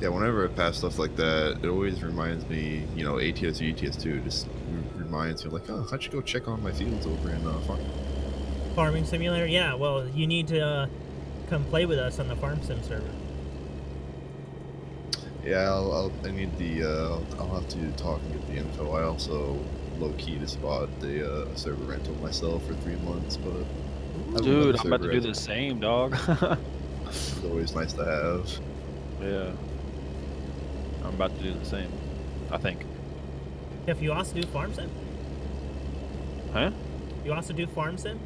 Yeah, whenever I pass stuff like that, it always reminds me, you know, ATS or ETS2 just reminds me, like, oh, I should go check on my fields over in Farm. Farming simulator? Yeah, well, you need to come play with us on the Farm Sim server. Yeah, I need the, I'll have to talk and get the info. I also low-key just bought the server rental myself for 3 months, but... Dude, I'm about to do the same, dog. It's always nice to have. Yeah. I'm about to do the same, I think. Jeff, you also do Farm Sim? Huh? You also do Farm Sim?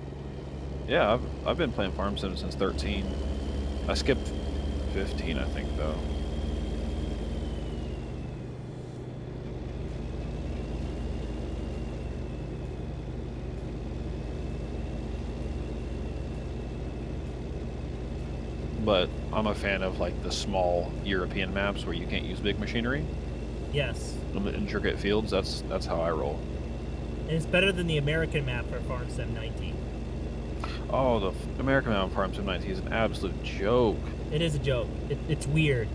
Yeah, I've been playing Farm Sim since 13. I skipped 15, I think, though. But I'm a fan of like the small European maps where you can't use big machinery. Yes. In the intricate fields, that's how I roll. And it's better than the American map for Farm Sim 19. Oh, the American map on Farm Sim 19 is an absolute joke. It is a joke. It's weird.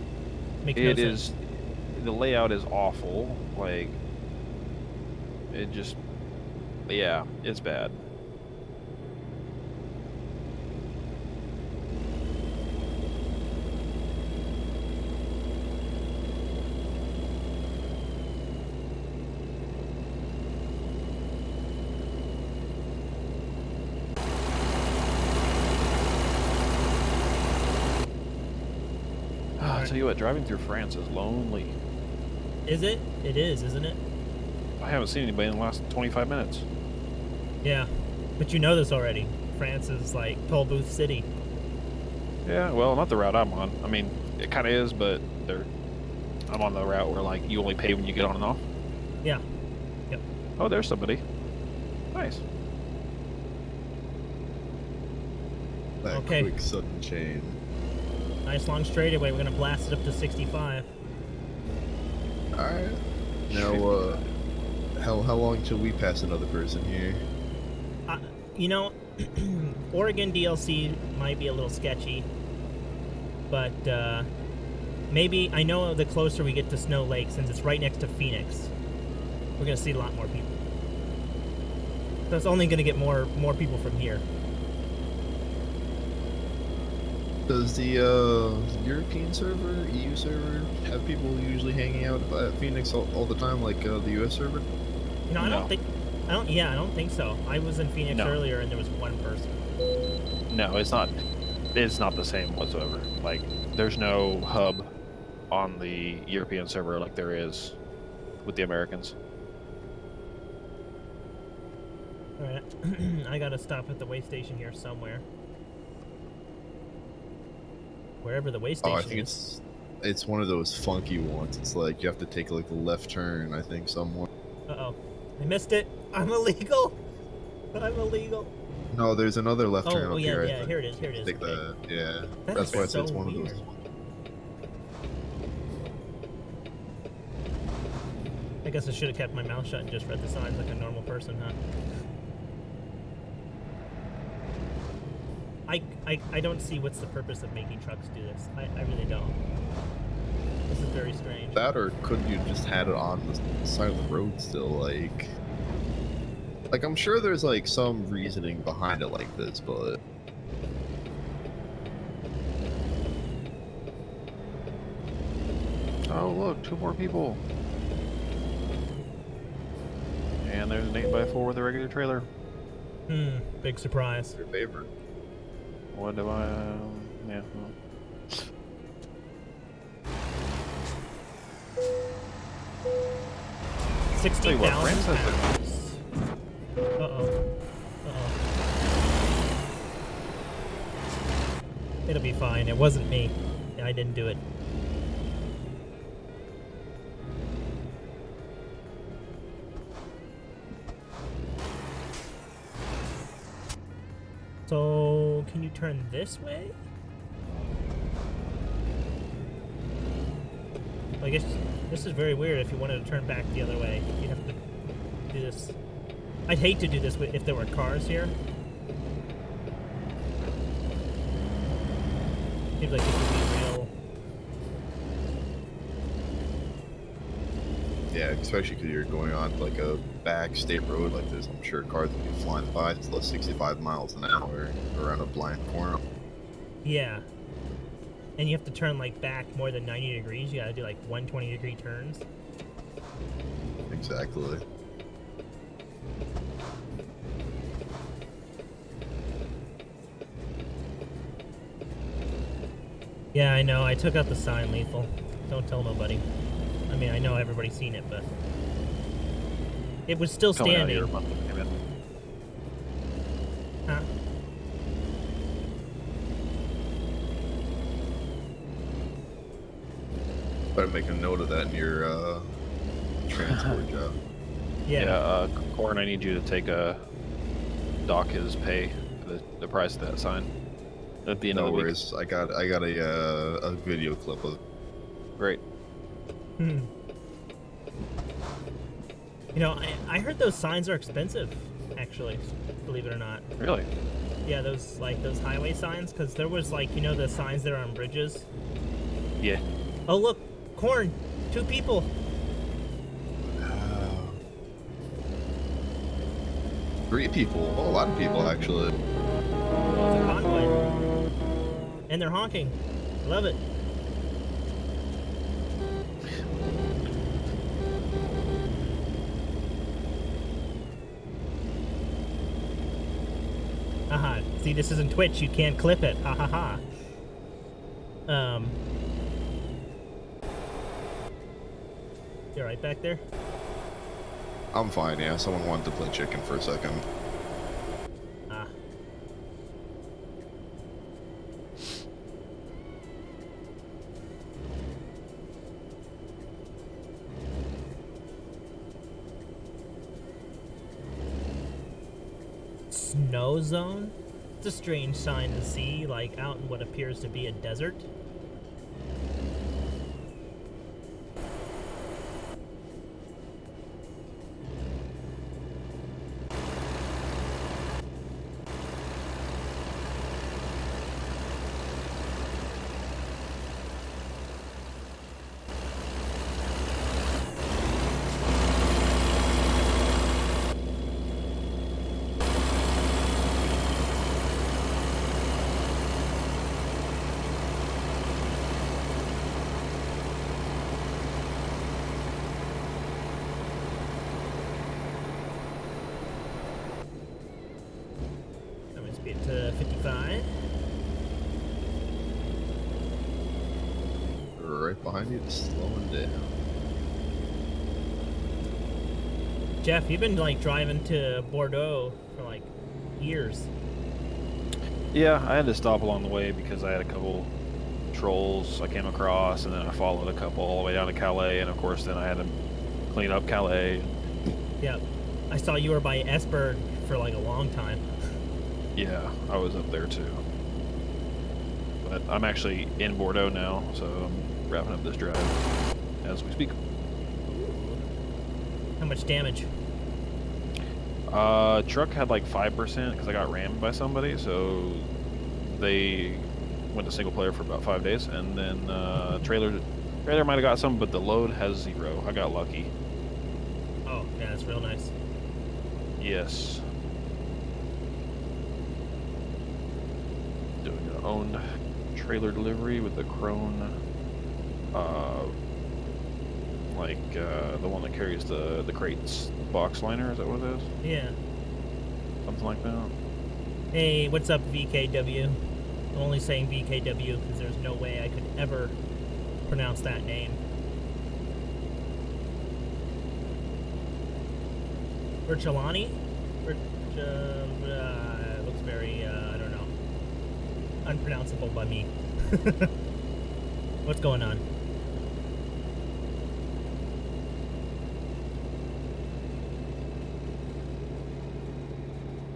Makes no sense. The layout is awful. Like, it just, yeah, it's bad. I'll tell you what, driving through France is lonely. Is it? It is, isn't it? I haven't seen anybody in the last 25 minutes. Yeah, but you know this already. France is like toll booth city. Yeah, well, not the route I'm on. I mean, it kind of is, but I'm on the route where like you only pay when you get on and off. Yeah. Yep. Oh, there's somebody. Nice. That Okay. quick sudden change. Nice long straightaway. We're gonna blast it up to 65. Alright. Now, how long till we pass another person here? You know, Oregon DLC might be a little sketchy, but maybe, I know the closer we get to Snow Lake, since it's right next to Phoenix, we're gonna see a lot more people. So it's only gonna get more people from here. Does the European server, EU server, have people usually hanging out at Phoenix all the time, like the US server? You know, I No. don't think so. I was in Phoenix earlier and there was one person. No, it's not. It's not the same whatsoever. Like, there's no hub on the European server like there is with the Americans. Alright, I gotta stop at the way station here somewhere. Wherever the way station Oh, I think it's one of those funky ones. It's like you have to take like the left turn, I think, somewhere. Uh-oh. I missed it. I'm illegal. I'm illegal. No, there's another left turn up yeah, here. yeah, here it is, here it is. Take that. Yeah, That that's is why I said so it's one weird. of those. I guess I should have kept my mouth shut and just read the signs like a normal person, huh? I don't see what's the purpose of making trucks do this. I really don't. This is very strange. That, or could you just had it on the side of the road still? Like I'm sure there's like some reasoning behind it like this, but Oh, look, 2 more people. And there's an 8x4 with a regular trailer. Big surprise. your favorite. What do I? Yeah. Well. 60,000 France has pounds. Uh-oh. It'll be fine. It wasn't me. I didn't do it. So, can you turn this way? I guess this is very weird. If you wanted to turn back the other way, you'd have to do this. I'd hate to do this if there were cars here. Seems like this would be real. Yeah, especially because you're going on like a back state road like this. I'm sure cars will be flying by at 65 miles an hour around a blind corner. Yeah. And you have to turn like back more than 90 degrees. You gotta do like 120-degree turns. Exactly. Yeah, I know. I took out the sign, Lethal. Don't tell nobody. I mean, I know everybody's seen it, but it was still Coming out standing. here, monthly payment. Huh? Better make a note of that in your transport job. Yeah. Corn, I need you to take dock his pay for the price of that sign at the end of No the week. worries. I got a video clip of. Great. Hmm. You know, I heard those signs are expensive, actually, believe it or not. Really? Yeah, those highway signs, because there was like, you know, the signs that are on bridges. Yeah. Oh look, Corn, 2 people. Three people. Oh, a lot of people actually. Well, it's a convoy, and they're honking. Love it. Haha. See, this isn't Twitch. You can't clip it. Ha ha ha. You right back there? I'm fine. Yeah, someone wanted to play chicken for a second. Ah. Snow zone? It's a strange sign to see, like out in what appears to be a desert. I'm gonna speed to 55. Right behind you, just slowing down. Jeff, you've been like driving to Bordeaux for like years. Yeah, I had to stop along the way because I had a couple trolls I came across, and then I followed a couple all the way down to Calais, and of course then I had to clean up Calais. Yep. I saw you were by Esbjerg for like a long time. Yeah, I was up there too. But I'm actually in Bordeaux now, so I'm wrapping up this drive as we speak. How much damage? Truck had like 5% because I got rammed by somebody, so they went to single player for about 5 days, and then trailer might have got some, but the load has 0. I got lucky. Oh, yeah, that's real nice. Yes. Doing an owned trailer delivery with the Krone, the one that carries the crates, box liner. Is that what it is? Yeah. Something like that. Hey, what's up, VKW? I'm only saying VKW because there's no way I could ever pronounce that name. Virtualani? Looks very, I don't know, unpronounceable by me. What's going on?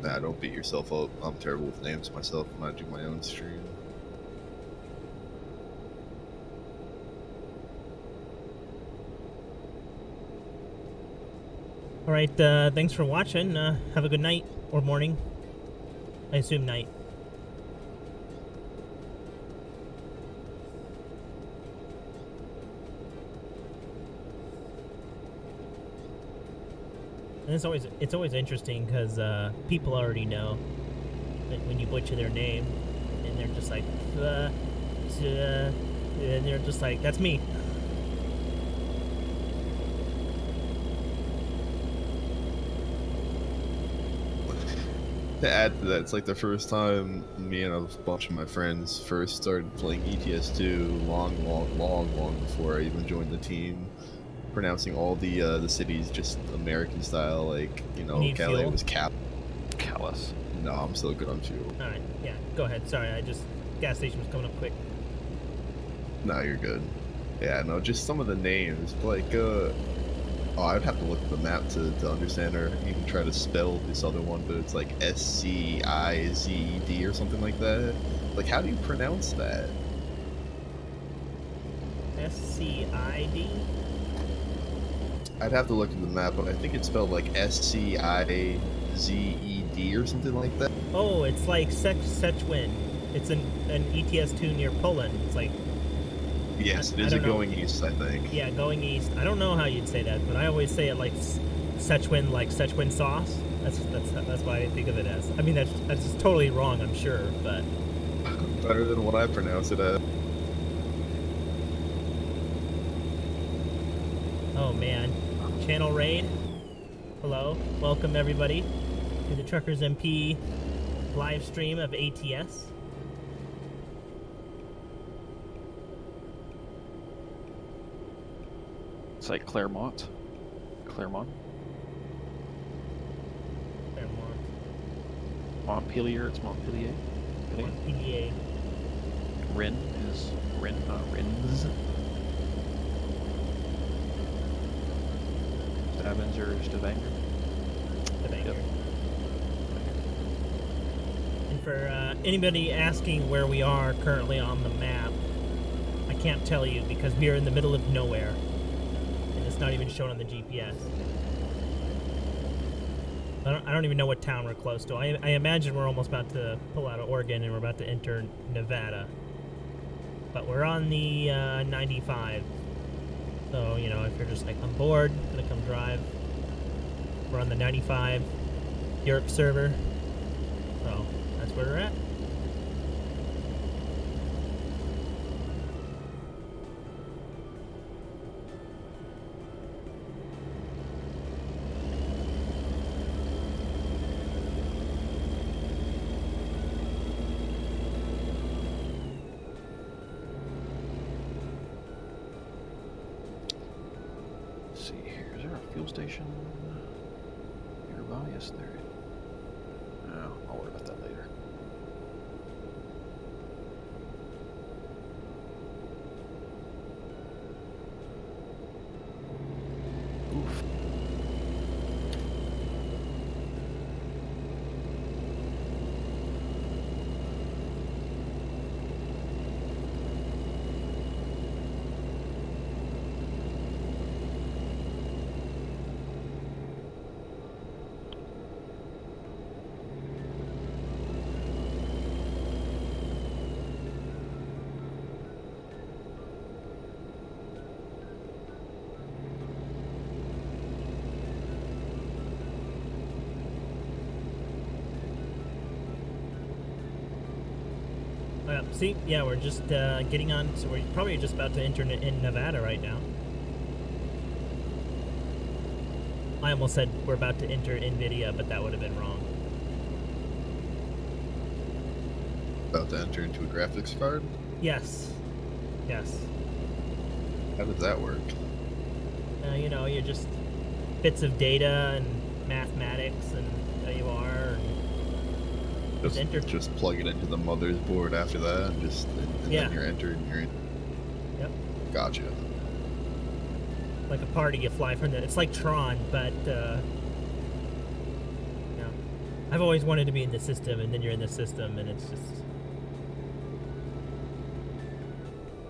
Nah, don't beat yourself up. I'm terrible with names myself when I do my own stream. Alright, thanks for watching. Have a good night, or morning. I assume night. And it's always interesting because people already know that when you butcher their name, and they're just like, and they're just like, that's me. To add to that, it's like the first time me and a bunch of my friends first started playing ETS2 long before I even joined the team. Pronouncing all the cities just American style, like, you know, Calais fuel? was Callous. No, I'm still good on fuel. Alright, yeah, go ahead. Sorry, gas station was coming up quick. No, you're good. Yeah, no, just some of the names, like, oh, I'd have to look at the map to understand or even try to spell this other one, but it's like SCIZD or something like that. Like, how do you pronounce that? SCID? I'd have to look at the map, but I think it's spelled like SCIZED or something like that. Oh, it's like Sechwin. It's an ETS2 near Poland. It's like... Yes, it is going east, I think. Yeah, going east. I don't know how you'd say that, but I always say it like Sechwin, like Szechuan sauce. That's why I think of it as. I mean, that's just totally wrong, I'm sure, but... Better than what I pronounce it as. Oh, man. Channel raid. Hello. Welcome, everybody, to the TruckersMP live stream of ATS. It's like Claremont. Claremont. Montpelier, it's Montpelier. Montpelier. Rin is Rin, not Rins. Stavanger or Stavanger? Stavanger. And for anybody asking where we are currently on the map, I can't tell you because we are in the middle of nowhere. And it's not even shown on the GPS. I don't even know what town we're close to. I imagine we're almost about to pull out of Oregon and we're about to enter Nevada. But we're on the 95. So, you know, if you're just like, I'm bored, gonna come drive. We're on the 95 Europe server. So, that's where we're at. Fuel station nearby? Yes, there. No, I'll worry about that later. Oof. See, yeah, we're just getting on, so we're probably just about to enter in Nevada right now. I almost said we're about to enter NVIDIA, but that would have been wrong. About to enter into a graphics card? Yes. Yes. How does that work? You know, you're just bits of data and mathematics, and there you are. And just plug it into the mother's board after that, and then you're entered, and you're in. Yep. Gotcha. Like a party, you fly from it's like Tron, but you know, I've always wanted to be in the system, and then you're in the system, and it's just.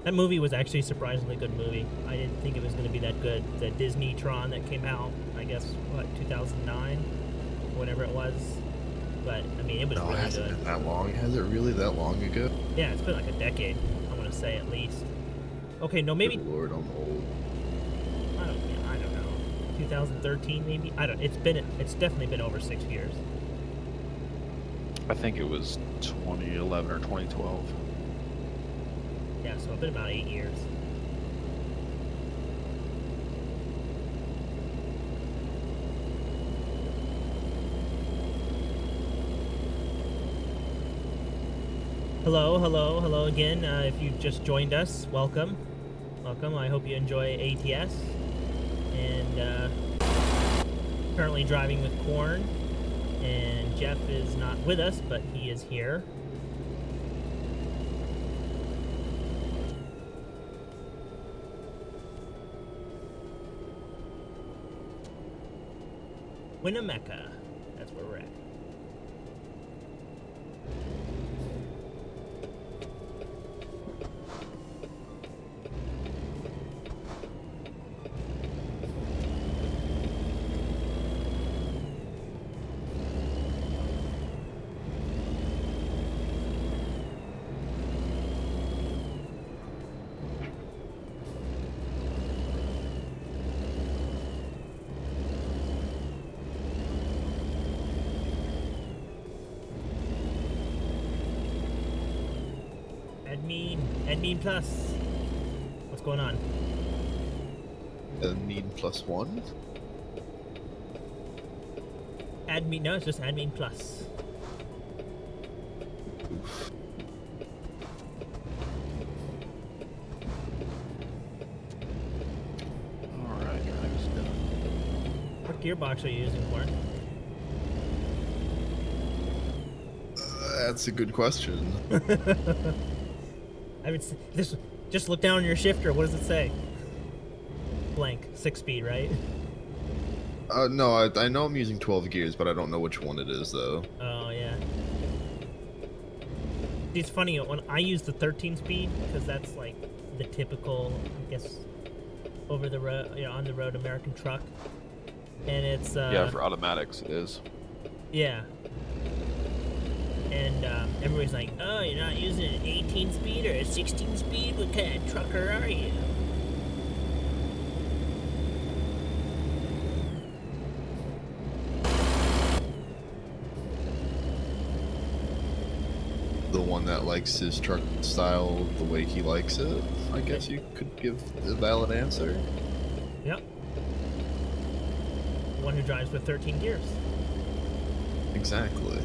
That movie was actually a surprisingly good movie. I didn't think it was going to be that good. The Disney Tron that came out, I guess, what, 2009? Whatever it was. But, I mean, it was really hasn't good. been that long. Has it really that long ago? Yeah, it's been like a decade, I want to say, at least. Okay, no, maybe... Good Lord, I'm old. I don't know. 2013 maybe. I don't. It's definitely been over 6 years. I think it was 2011 or 2012. Yeah, so it's been about 8 years. Hello again. If you've just joined us, welcome. I hope you enjoy ATS. And currently driving with Corn. And Jeff is not with us, but he is here. Winnemucca. That's where we're at. Admin Plus. What's going on? Admin +1? Admin, no, it's just Admin Plus. Oof. Alright, drive's done. What gearbox are you using for it? That's a good question. I would just look down on your shifter. What does it say? Blank. 6-speed, right? No, I know I'm using 12 gears, but I don't know which one it is, though. Oh, yeah. It's funny, when I use the 13-speed, because that's, like, the typical, I guess, over the road, on the road American truck. And it's, yeah, for automatics it is. Yeah. And everybody's like, oh, you're not using an 18-speed or a 16-speed? What kind of trucker are you? The one that likes his truck style the way he likes it, I guess you could give a valid answer. Yep. The one who drives with 13 gears. Exactly.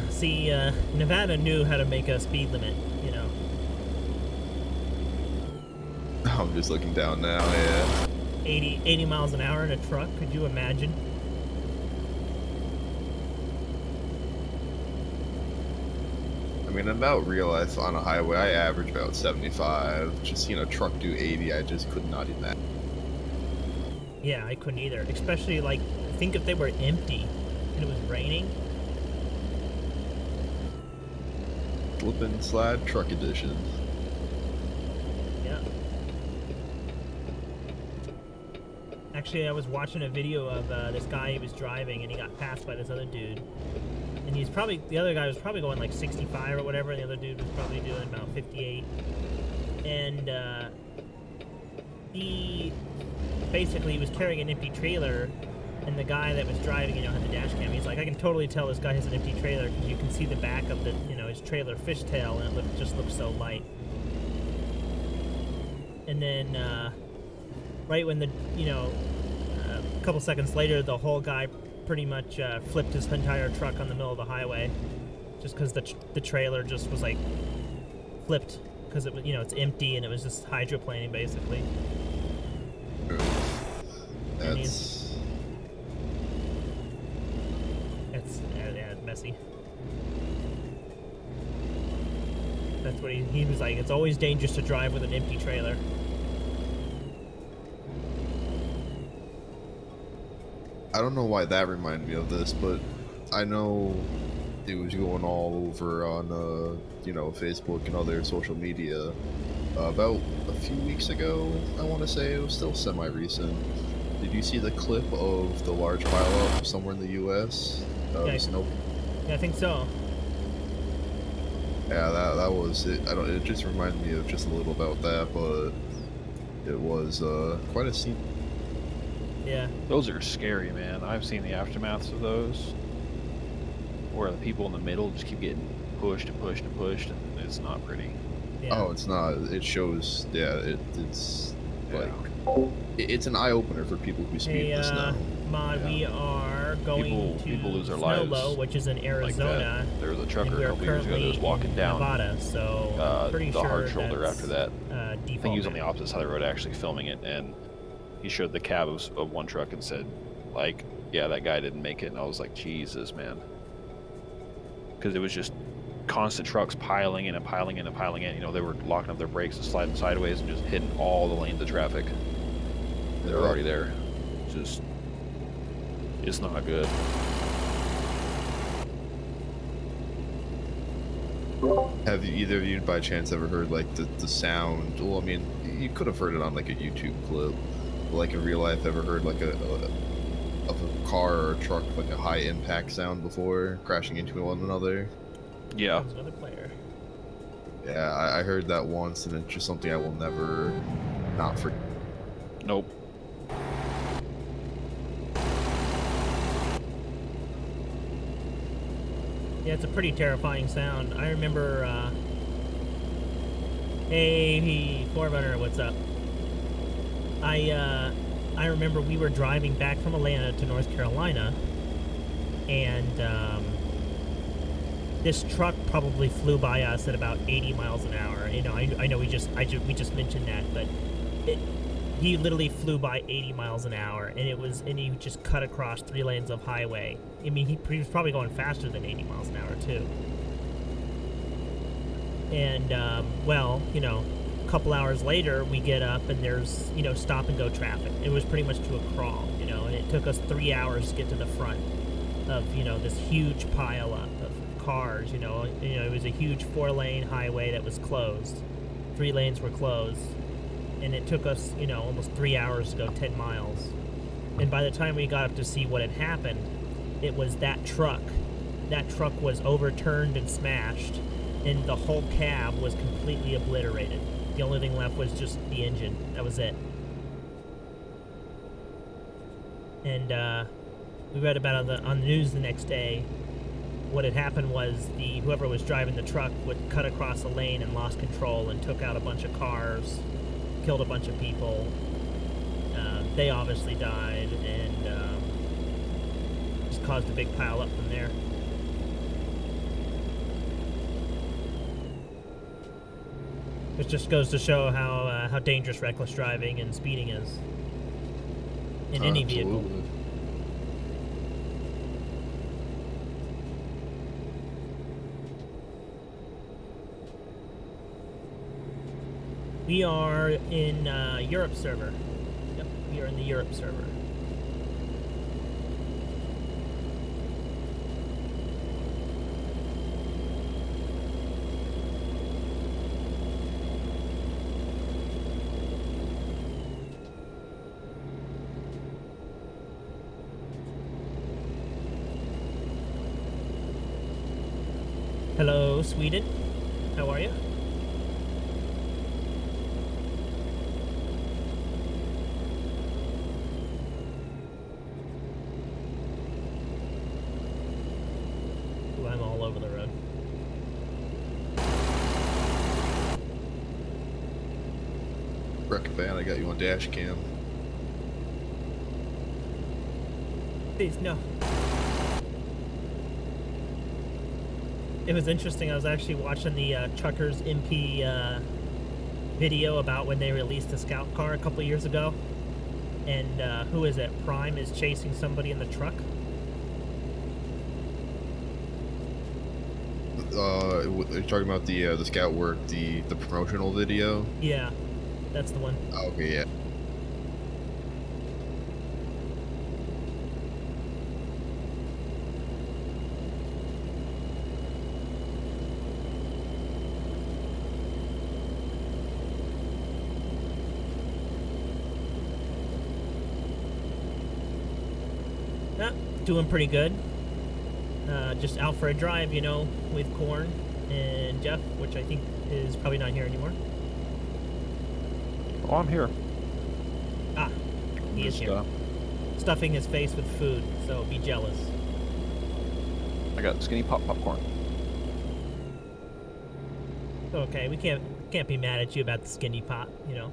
See, Nevada knew how to make a speed limit, you know. I'm just looking down now, yeah. 80 miles an hour in a truck, could you imagine? I mean, in about real life on a highway, I average about 75. Just seeing a truck do 80, I just could not imagine. Yeah, I couldn't either. Especially, like, think if they were empty and it was raining. Slip and slide truck edition. Yeah. Actually, I was watching a video of this guy who was driving, and he got passed by this other dude. And the other guy was probably going like 65 or whatever, and the other dude was probably doing about 58. And he was carrying an empty trailer, and the guy that was driving, had the dash cam. He's like, I can totally tell this guy has an empty trailer because you can see the back of the, his trailer fishtail, and it just looks so light. And then, right when a couple seconds later, the whole guy pretty much flipped his entire truck on the middle of the highway, just because the trailer just was like flipped because it was, it's empty and it was just hydroplaning basically. That's it's messy. That's what he was like. It's always dangerous to drive with an empty trailer. I don't know why that reminded me of this, but I know it was going all over on, Facebook and other social media about a few weeks ago. I want to say it was still semi-recent. Did you see the clip of the large pileup somewhere in the U.S.? Yeah, I think so. Yeah, that was it. I don't. It just reminded me of just a little about that, but it was quite a scene. Yeah. Those are scary, man. I've seen the aftermaths of those, where the people in the middle just keep getting pushed and pushed and pushed, and it's not pretty. Yeah. Oh, it's not. It shows. Yeah, it's Yeah. like it's an eye opener for people who speed in the snow. Mod, Yeah. we are going People to lose their Snow lives Low, which is in Like Arizona. that. There was a and trucker a we're couple years ago that was currently walking in down Nevada, so I'm pretty the sure hard shoulder that's, after that. I default think he was on map. the opposite side of the road actually filming it, and he showed the cab of one truck and said, like, yeah, that guy didn't make it. And I was like, Jesus, man. Because it was just constant trucks piling in and piling in and piling in. You know, they were locking up their brakes and sliding sideways and just hitting all the lanes of traffic. They were already there. It's not good. Have either of you, by chance, ever heard like the sound? Well, I mean, you could have heard it on like a YouTube clip, but like in real life, ever heard like of a car or a truck like a high impact sound before crashing into one another? Yeah. Comes another player. Yeah, I heard that once, and it's just something I will never not forget. Nope. Yeah, it's a pretty terrifying sound. I remember, hey, Forerunner, what's up? I remember we were driving back from Atlanta to North Carolina, and, this truck probably flew by us at about 80 miles an hour. You know, I know we just mentioned that, but he literally flew by 80 miles an hour, and he just cut across 3 lanes of highway. I mean, he was probably going faster than 80 miles an hour too. And well, you know, a couple hours later, we get up and there's, you know, stop and go traffic. It was pretty much to a crawl, you know, and it took us 3 hours to get to the front of, you know, this huge pile up of cars. You know, it was a huge 4-lane highway that was closed. 3 lanes were closed. And it took us, you know, almost 3 hours to go 10 miles. And by the time we got up to see what had happened, it was that truck. That truck was overturned and smashed, and the whole cab was completely obliterated. The only thing left was just the engine. That was it. And we read about it on the news the next day. What had happened was whoever was driving the truck would cut across a lane and lost control and took out a bunch of cars, killed a bunch of people. They obviously died, and just caused a big pile up from there. Which just goes to show how dangerous reckless driving and speeding is in any vehicle. Absolutely. We are in Europe server. Yep, we are in the Europe server. Hello, Sweden. How are you? Ooh, I'm all over the road. Wreck van, I got you on dash cam. Please, no. It was interesting. I was actually watching the TruckersMP video about when they released the scout car a couple years ago. And who is it? Prime is chasing somebody in the truck. You're talking about the scout work, the promotional video? Yeah, that's the one. Okay, yeah. Doing pretty good. Just out for a drive, you know, with corn. and Jeff, which I think is probably not here anymore. Oh, I'm here. Ah, he is here. Stuffing his face with food, so be jealous. I got skinny popcorn. Okay, we can't be mad at you about the skinny pop, you know.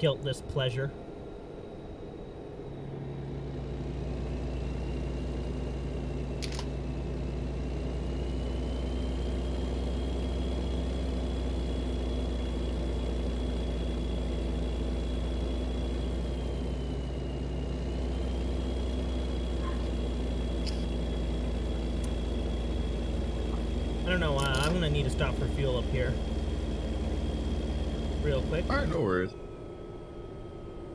Guiltless pleasure. I don't know, I'm gonna need to stop for fuel up here. Real quick. Alright, no worries.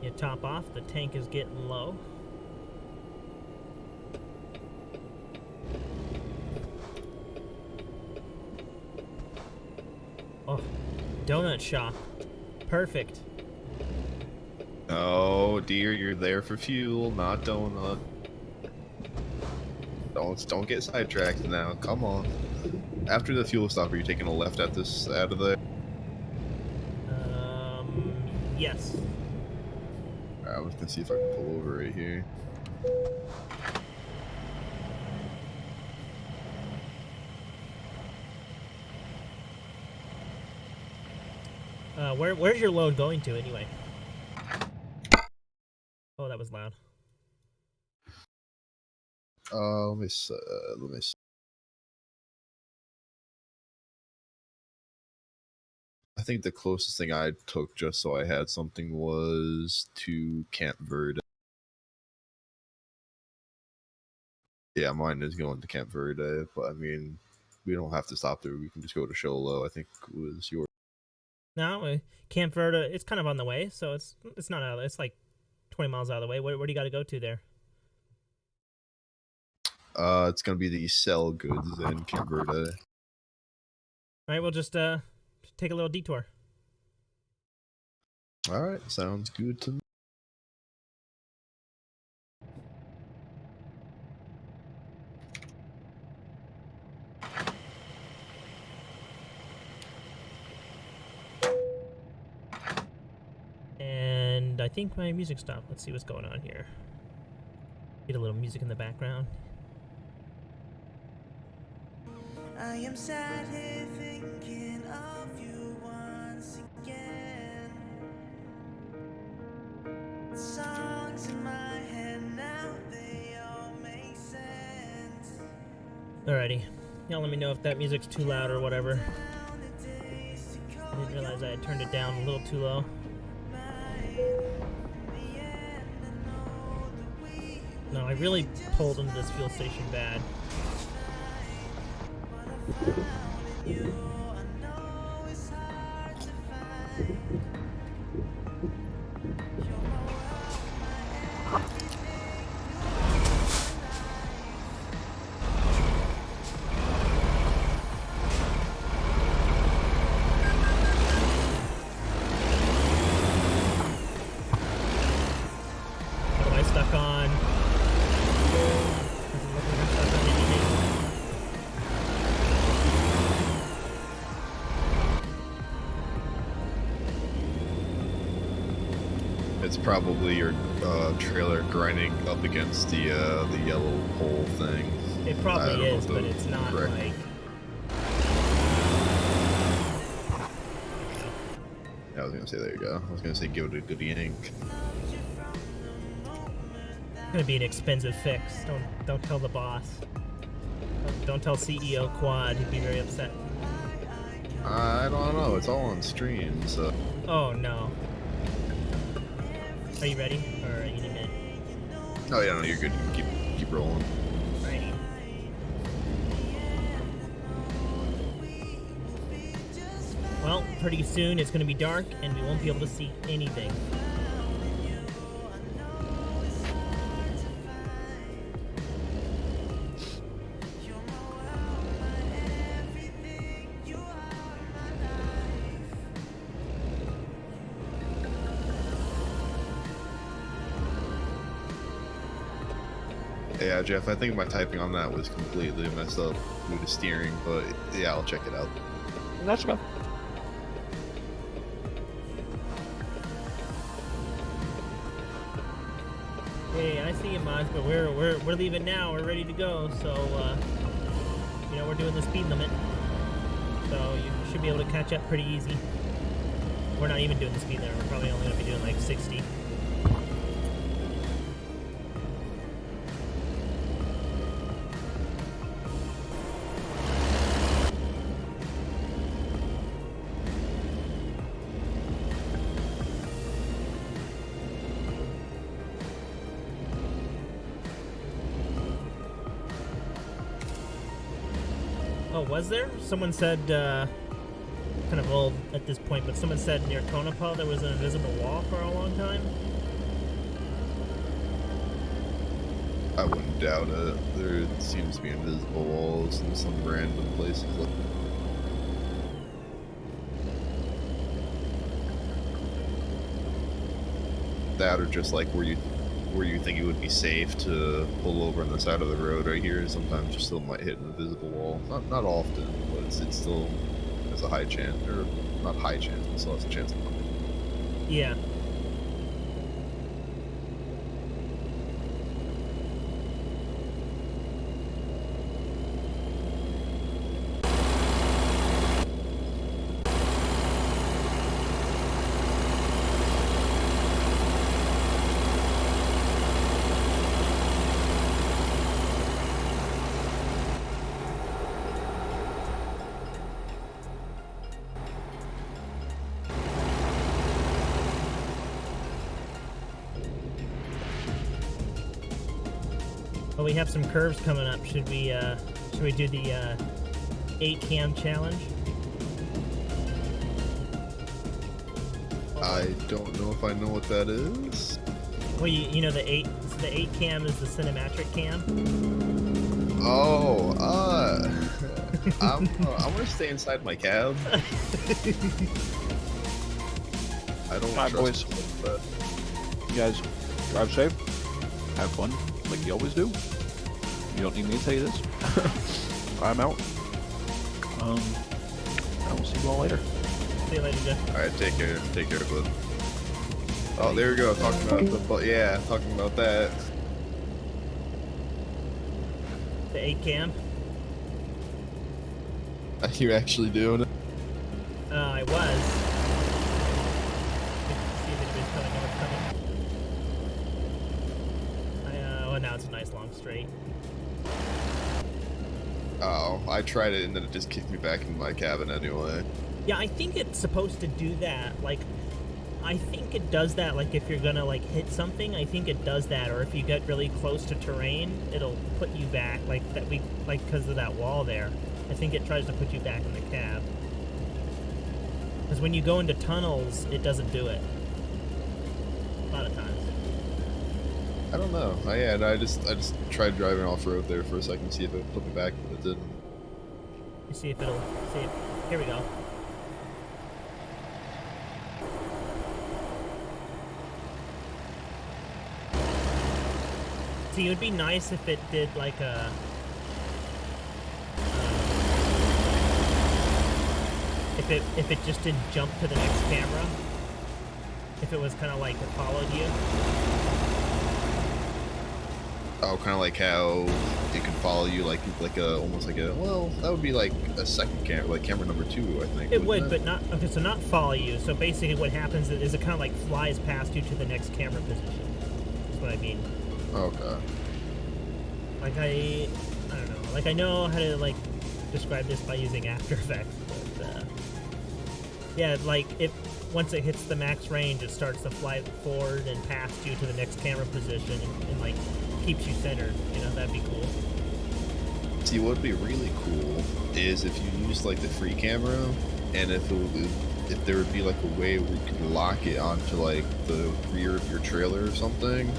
You top off, the tank is getting low. Oh, donut shop. Perfect. Oh dear, you're there for fuel, not donut. Don't get sidetracked now. Come on. After the fuel stop, are you taking a left at this out of there? Yes. I was gonna see if I can pull over right here. Where's your load going to anyway? Oh, that was loud. Let me see. I think the closest thing I took just so I had something was to Camp Verde. Yeah, mine is going to Camp Verde, but I mean, we don't have to stop there. We can just go to Sholo. I think it was yours. No, Camp Verde, it's kind of on the way, so it's not out. It's like 20 miles out of the way. Where do you got to go to there? It's gonna be the sell goods in Camp Verde. All right, we'll just take a little detour. All right, sounds good to me. And I think my music stopped. Let's see what's going on here. Get a little music in the background. I am sat here thinking of you once again. Songs in my head now, they all make sense. Alrighty. Y'all let me know if that music's too loud or whatever. I didn't realize I had turned it down a little too low. No, I really pulled into this fuel station bad. What am I stuck on? Doesn't look like I'm stuck on anything. It's probably your trailer grinding up against the yellow pole thing. It probably is, but it's not correct. like... Yeah, I was gonna say, there you go. I was gonna say, give it a good yank. It's gonna be an expensive fix. Don't tell the boss. Don't tell CEO Quad. He'd be very upset. I don't know. It's all on stream, so. Oh no. Are you ready, or you need a minute? Oh yeah, no, you're good. You can keep rolling. Alrighty. Well, pretty soon it's gonna be dark, and we won't be able to see anything. Yeah, Jeff, I think my typing on that was completely messed up due to steering, but yeah, I'll check it out. That's okay. Hey, I see you, Mods, but we're leaving now. We're ready to go. So, you know, we're doing the speed limit. So you should be able to catch up pretty easy. We're not even doing the speed limit. We're probably only going to be doing like 60. Oh, was there? Someone said, kind of old at this point, but someone said near Tonopah there was an invisible wall for a long time. I wouldn't doubt it. There seems to be invisible walls in some random places. That or just like where you think it would be safe to pull over on the side of the road right here. Sometimes you still might hit an invisible wall. Not often, but it still has a high chance, or not high chance, but still has a chance of finding. Yeah. Well, we have some curves coming up. Should we do the 8 cam challenge? I don't know if I know what that is. Well, you know the 8 cam is the cinematic cam. Oh, I'm gonna stay inside my cab. I don't Hi, trust boys. it, but You guys drive safe, have fun, like you always do. You don't need me to tell you this. I'm out. I will see you all later. See you later, Jeff. all right, take care, bud. Oh, there we go. Talking about talking about that. The 8 cam. Are you actually doing it? I was. See if anybody's coming. No one's coming. Well, now it's a nice long straight. Oh, I tried it and then it just kicked me back into my cabin anyway. Yeah, I think it's supposed to do that. Like, I think it does that. Like, if you're gonna like hit something, I think it does that. Or if you get really close to terrain, it'll put you back. Like that, because of that wall there. I think it tries to put you back in the cab. Because when you go into tunnels, it doesn't do it. A lot of times. I don't know. I just tried driving off road there for a second to see if it put me back, but it didn't. You see if it'll see it. Here we go. See, it would be nice if it did like a if it just didn't jump to the next camera. If it was kind of like it followed you. Oh, kind of like how it can follow you, like almost like a, well, that would be like a second camera, like camera number 2, I think. It would, but not, okay, so not follow you. So basically what happens is it kind of like flies past you to the next camera position. That's what I mean. Okay. Like I don't know, like I know how to like describe this by using After Effects, but yeah, like once it hits the max range, it starts to fly forward and past you to the next camera position and like keeps you centered. You know, that'd be cool. See, what would be really cool is if you use like the free camera, and if there would be like a way where you could lock it onto like the rear of your trailer or something,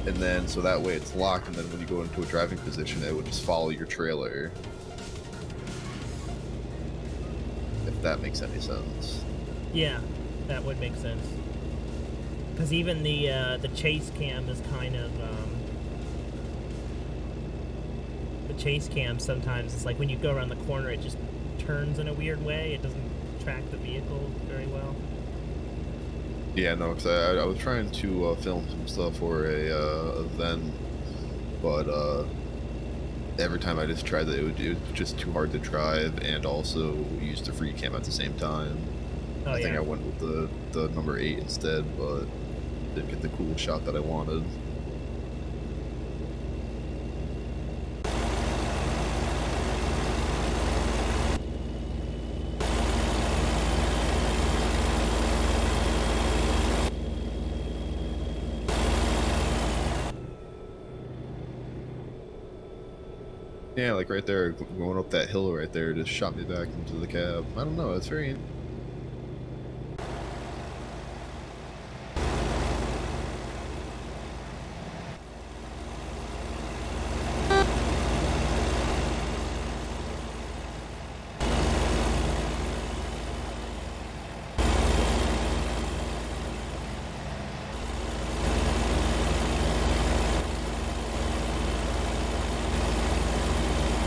and then so that way it's locked, and then when you go into a driving position, it would just follow your trailer. If that makes any sense. Yeah, that would make sense. Because even the chase cam is kind of the chase cam sometimes, it's like when you go around the corner, it just turns in a weird way. It doesn't track the vehicle very well. Yeah, no, because I was trying to film some stuff for a event, but every time I just tried it was just too hard to drive, and also use the free cam at the same time. Oh, I think yeah. I went with the number 8 instead, but didn't get the cool shot that I wanted. Yeah, like right there, going up that hill right there just shot me back into the cab. I don't know, it's very...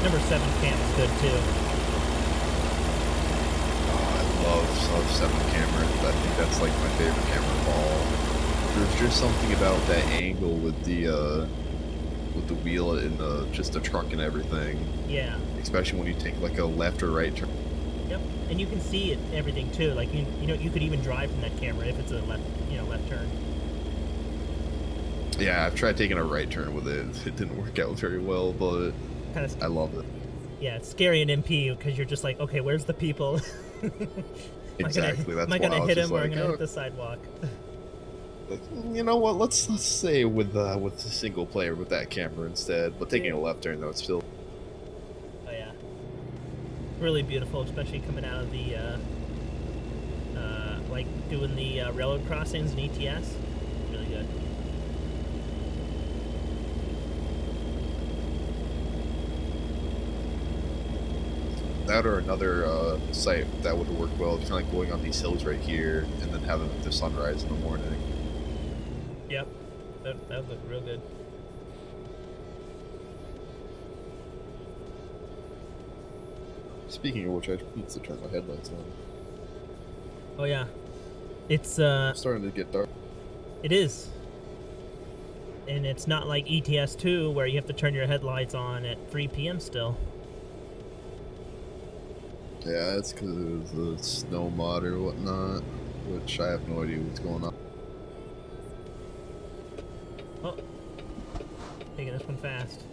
Number 7 cam is good too. Oh, I love 7 camera. I think that's like my favorite camera of all. There's just something about that angle with the wheel and just the truck and everything. Yeah. Especially when you take like a left or right turn. Yep. And you can see it, everything too. Like you know, you could even drive from that camera if it's a left turn. Yeah, I've tried taking a right turn with it. It didn't work out very well, but Kind of. I love it. Yeah, it's scary in MP because you're just like, okay, where's the people? Exactly. Am I gonna hit him or am I gonna hit the sidewalk? You know what? Let's say with a single player with that camera instead. But taking a left turn though, it's still. Oh yeah, really beautiful, especially coming out of the like doing the railroad crossings and ETS. Really good. That or another site that would work well. Kind of like going on these hills right here and then having the sunrise in the morning. Yep, that would look real good. Speaking of which, I need to turn my headlights on. Oh yeah, it's It's starting to get dark. It is. And it's not like ETS 2 where you have to turn your headlights on at 3 p.m. still. Yeah, it's because of the snow mod or whatnot, which I have no idea what's going on. Oh, taking this one fast.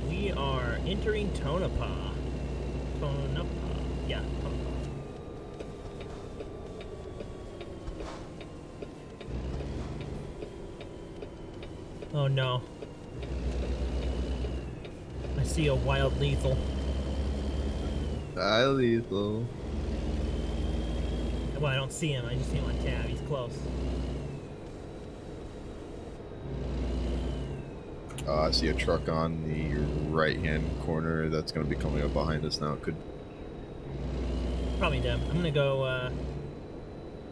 We are entering Tonopah. Yeah, Tonopah. Oh no. I see a wild lethal. Hi, lethal. Well, I don't see him. I just see him on tab. He's close. I see a truck on the right-hand corner that's going to be coming up behind us now. Could probably them. I'm gonna go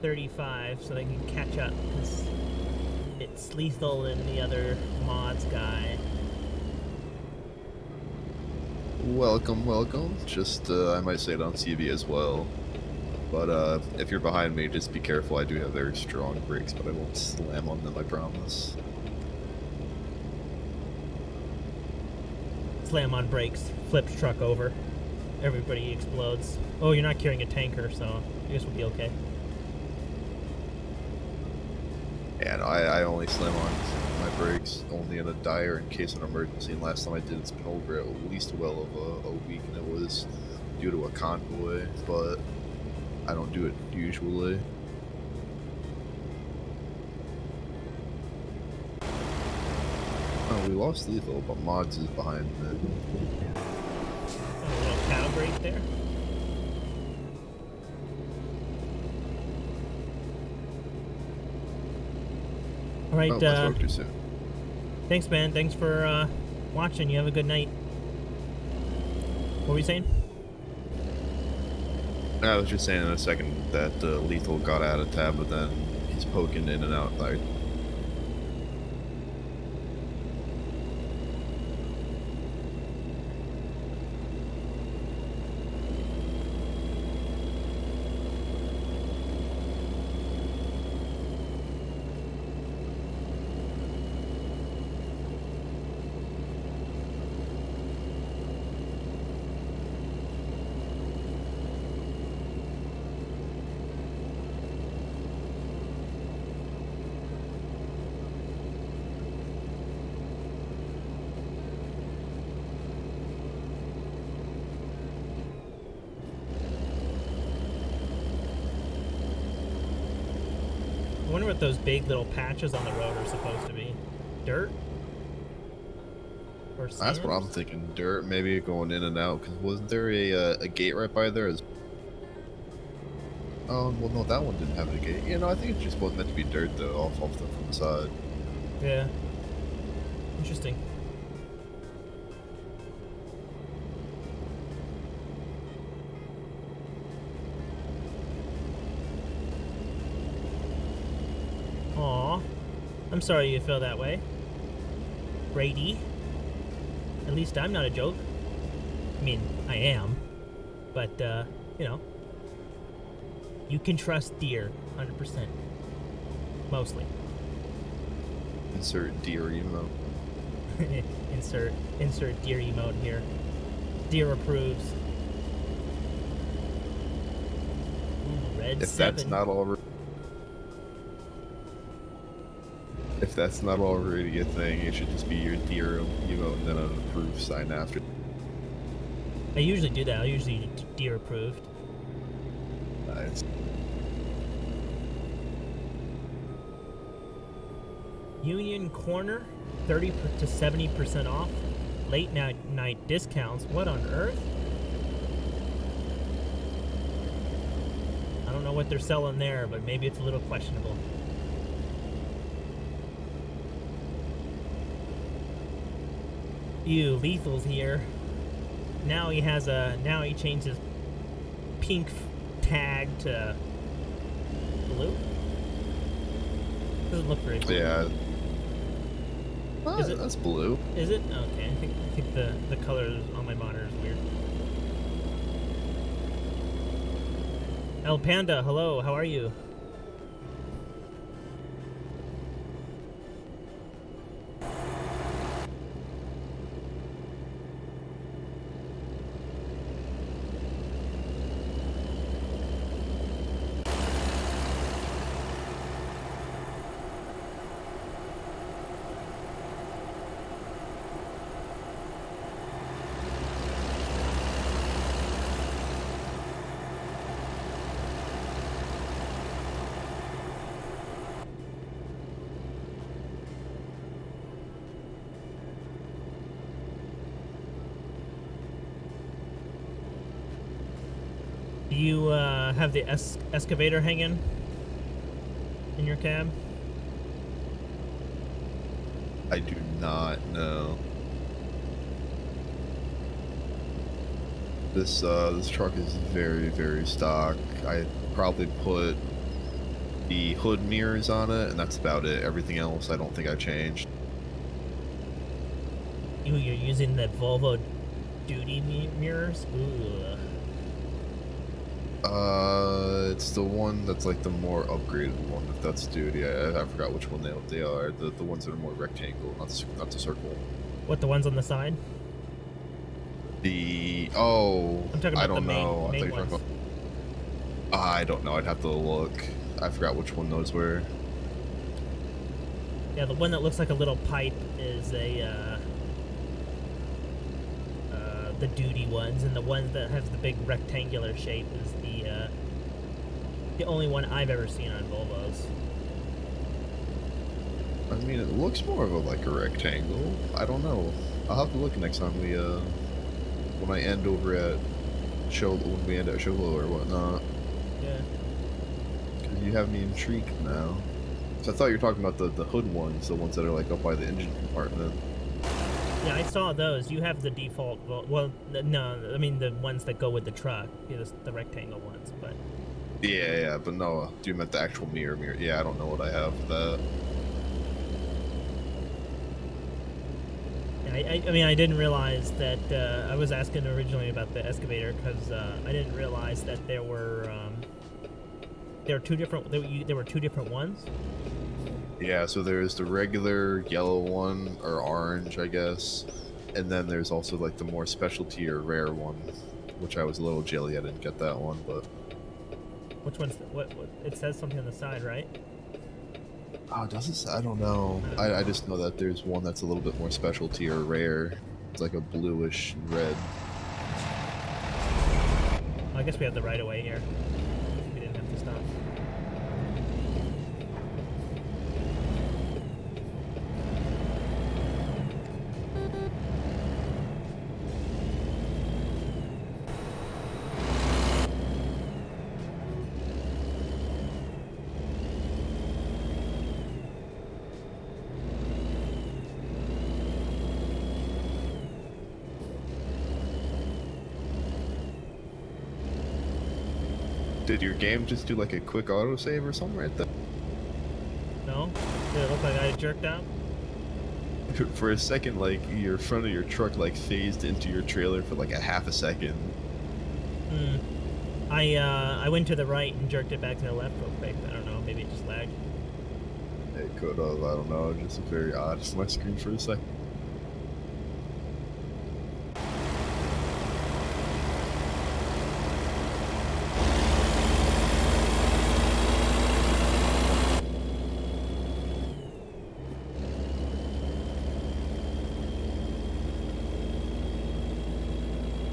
35 so they can catch up because it's lethal and the other mods guy. welcome, welcome. Just I might say it on TV as well. But if you're behind me, just be careful. I do have very strong brakes, but I won't slam on them. I promise. Slam on brakes, flips truck over. Everybody explodes. Oh, you're not carrying a tanker, so I guess we'll be okay. Yeah, no, I only slam on my brakes only in a dire in case of an emergency. And last time I did, it's been over at least well of a week, and it was due to a convoy. But I don't do it usually. Oh, we lost lethal, but mods is behind me. A little cow grate there. All right. Oh, let's talk to you soon. Thanks, man. Thanks for watching. You have a good night. What were you saying? I was just saying in a second that Lethal got out of tab, but then he's poking in and out. Like, I wonder what those big little patches on the road are supposed to be. Dirt? Or sand? that's what I'm thinking. Dirt, maybe going in and out. Because wasn't there a gate right by there? Oh, well, no, that one didn't have a gate. You know, I think it just wasn't meant to be dirt, though, off from the side. Yeah. Interesting. Aw. I'm sorry you feel that way. Brady. At least I'm not a joke. I mean, I am. But, you know. You can trust Deer, 100%. Mostly. Insert deer emote. insert Deer emote here. Deer approves. Ooh, red If 7. that's not already... If that's not already a thing, it should just be your deer emote and then an approve sign after. I usually do that. I usually Deer approved. Nice. Union Corner, 30 to 70% off. Late night discounts. What on earth? I don't know what they're selling there, but maybe it's a little questionable. Ew, Lethal's here. Now he has a. Now he changed his pink tag to blue. Doesn't look very blue. Yeah. Well, Is it- that's blue. Is it? Okay, I think the color on my monitor is weird. El Panda, hello, how are you? Do you have the excavator hanging in your cab? I do not know. This truck is very, very stock. I probably put the hood mirrors on it, and that's about it. Everything else, I don't think I changed. You're using the Volvo duty mirrors? Ooh. It's the one that's like the more upgraded one, if that's duty. I forgot which one they are. The ones that are more rectangle, not the circle. What, the ones on the side? I'm talking about I don't the main- know. main I thought you were ones. talking about. I don't know. I'd have to look. I forgot which one those were. Yeah, the one that looks like a little pipe is the duty ones, and the one that has the big rectangular shape is the only one I've ever seen on Volvos. I mean, it looks more of like a rectangle. I don't know. I'll have to look next time we when I end over at when we end at Sholo or whatnot. Yeah. Because you have me intrigued now. So I thought you were talking about the hood ones, the ones that are like up by the engine compartment. Yeah, I saw those. You have the default. Well, no, I mean the ones that go with the truck. Yeah, the rectangle ones, but. Yeah, but no, do you meant the actual mirror? Yeah, I don't know what I have for that. I mean, I didn't realize that. I was asking originally about the excavator because I didn't realize that there were two different. There were two different ones. Yeah, so there's the regular yellow one or orange, I guess, and then there's also like the more specialty or rare one, which I was a little jelly I didn't get that one, but. Which one's what? It says something on the side, right? Oh, does it? I don't know. I just know that there's one that's a little bit more specialty or rare. It's like a bluish red. Well, I guess we have the right of way here. We didn't have to stop. Did your game just do like a quick autosave or something right there? No? Did it look like I jerked out? For a second, like, your front of your truck, like, phased into your trailer for, like, a half a second. Hmm. I went to the right and jerked it back to the left real quick. I don't know, maybe it just lagged. It could have, I don't know, just very odd. Just my screen for a second.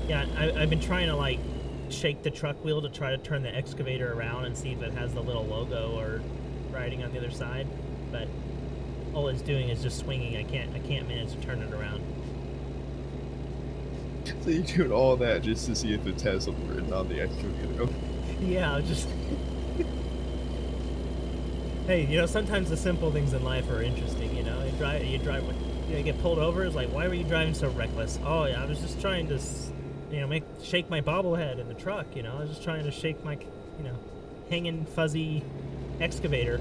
Yeah, I've been trying to, like, shake the truck wheel to try to turn the excavator around and see if it has the little logo or writing on the other side, but all it's doing is just swinging. I can't manage to turn it around. So you're doing all that just to see if it has something written on the excavator. Yeah, just... Hey, you know, sometimes the simple things in life are interesting, you know? You get pulled over, it's like, why were you driving so reckless? Oh, yeah, I was just trying to, you know, shake my bobblehead in the truck, you know? I was just trying to shake my, you know, hanging fuzzy excavator.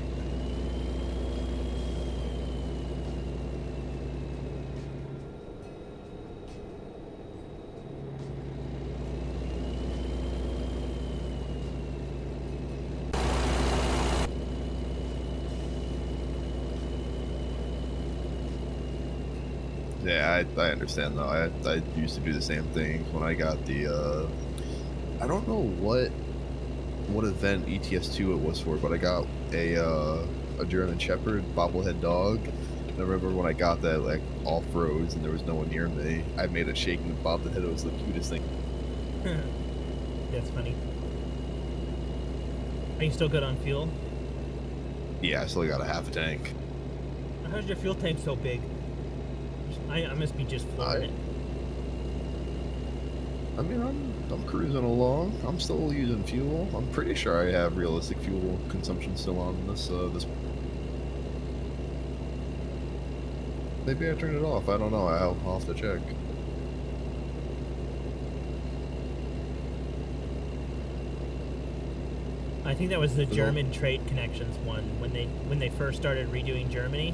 Yeah, I understand though. I used to do the same thing when I got the I don't know what event ETS2 it was for, but I got a German Shepherd bobblehead dog. And I remember when I got that, like, off roads and there was no one near me, I made it shake and bob the head. It was the cutest thing. That's funny. Are you still good on fuel? Yeah, I still got a half a tank. How's your fuel tank so big? I must be just flooring it. I mean, I'm cruising along. I'm still using fuel. I'm pretty sure I have realistic fuel consumption still on this. Maybe I turned it off. I don't know. I'll have to check. I think that was the German Trade Connections one when they first started redoing Germany.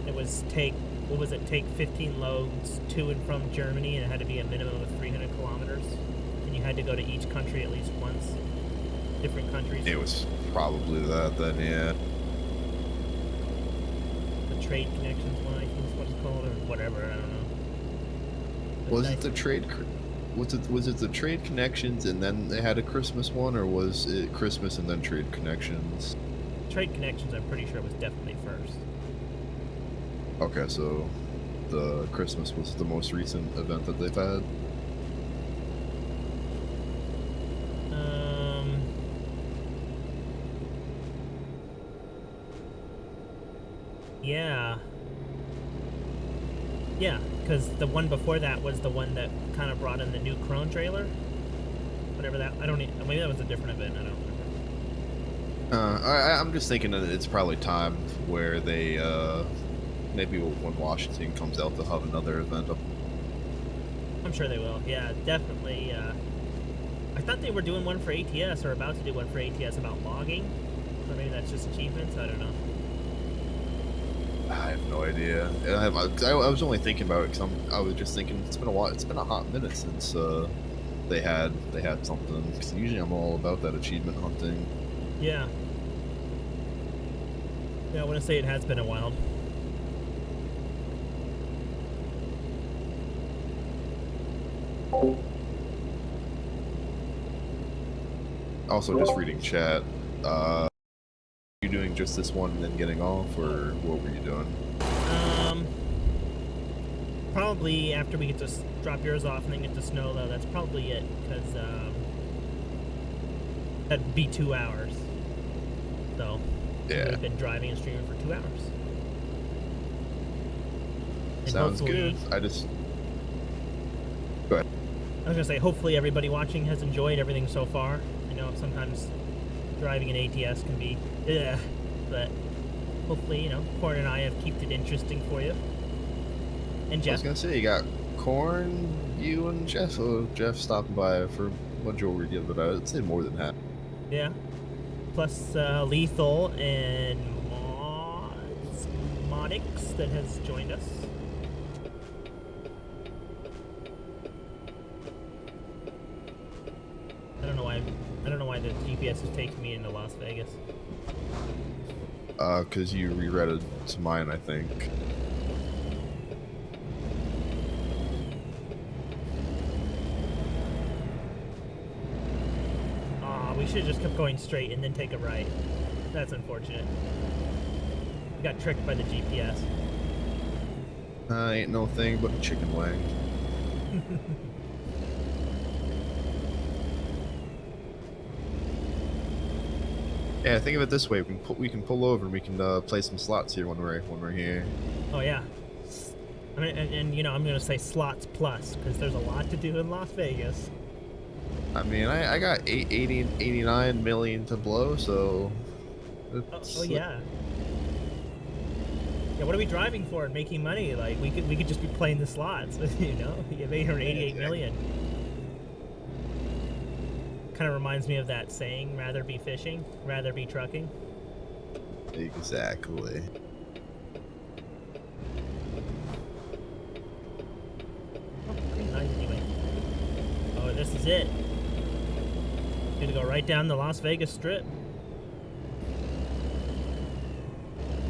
It was take 15 loads to and from Germany, and it had to be a minimum of 300 kilometers, and you had to go to each country at least once. Different countries. It was probably that then, yeah. The Trade Connections one, I think is what it's called, or whatever. I don't know. Was it the trade? Was it the Trade Connections and then they had a Christmas one, or was it Christmas and then Trade Connections? Trade Connections, I'm pretty sure was definitely first. Okay, so the Christmas was the most recent event that they've had. Yeah. Yeah, because the one before that was the one that kind of brought in the new Crone trailer. Whatever that, maybe that was a different event, I don't remember. I'm just thinking that it's probably time where they, maybe when Washington comes out, they'll have another event up. I'm sure they will, yeah, definitely. I thought they were doing one for ATS, or about to do one for ATS about logging. Or maybe that's just achievements, I don't know. I have no idea. I was only thinking about it because I was just thinking it's been a while. It's been a hot minute since they had something. Because usually I'm all about that achievement hunting. Yeah. Yeah, I want to say it has been a while. Also, just reading chat. You doing just this one and then getting off, or what were you doing? Probably after we get to drop yours off and then get to snow, though. That's probably it, because that'd be 2 hours. So Yeah. we've been driving and streaming for 2 hours. And Sounds good. I was gonna say, hopefully everybody watching has enjoyed everything so far. I know sometimes driving in ATS can be, but hopefully, you know, Corn and I have kept it interesting for you. And Jeff. I was gonna say, you got Corn, you, and Jeff. Oh, Jeff stopped by for majority of it. I'd say more than half. Yeah. Plus Lethal and Modix that has joined us. I don't know why the GPS is taking me into Las Vegas. Cause you reread it to mine, I think. We should have just kept going straight and then take a right. That's unfortunate. We got tricked by the GPS. Ain't no thing but a chicken wing. Yeah, think of it this way: we can pull over and we can play some slots here when we're here. Oh yeah. I mean, and you know, I'm gonna say slots plus because there's a lot to do in Las Vegas. I mean, I got 89 million to blow, so. Oh yeah. Yeah, what are we driving for? Making money? Like we could just be playing the slots, you know? You have 888 million. Kind of reminds me of that saying: rather be fishing, rather be trucking. Exactly. Anyway. Oh, this is it. Gonna go right down the Las Vegas Strip.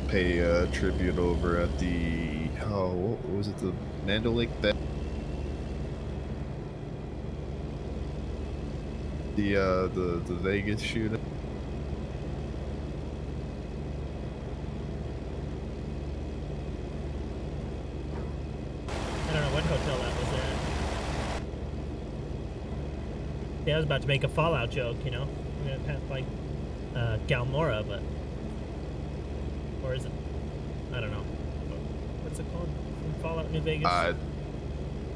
Pay tribute over at the what was it, the Mando Lake Bet? The Vegas shooting. I don't know what hotel that was at. Yeah, I was about to make a Fallout joke, you know? I'm gonna pass like Galmora, but or is it? I don't know. What's it called? From Fallout New Vegas?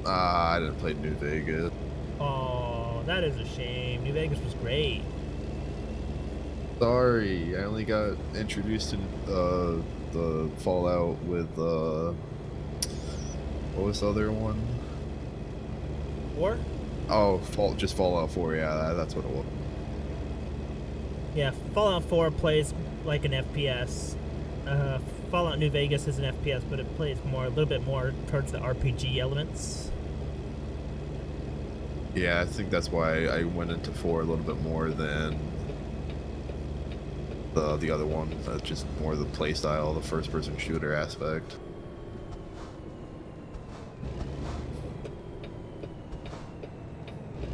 I didn't play New Vegas. Oh, that is a shame. New Vegas was great. Sorry, I only got introduced to the Fallout with what was the other one? 4? Oh, just Fallout 4. Yeah, that's what it was. Yeah, Fallout 4 plays like an FPS. Fallout New Vegas is an FPS, but it plays a little bit more towards the RPG elements. Yeah, I think that's why I went into 4 a little bit more than the other one. Just more the play style, the first-person shooter aspect.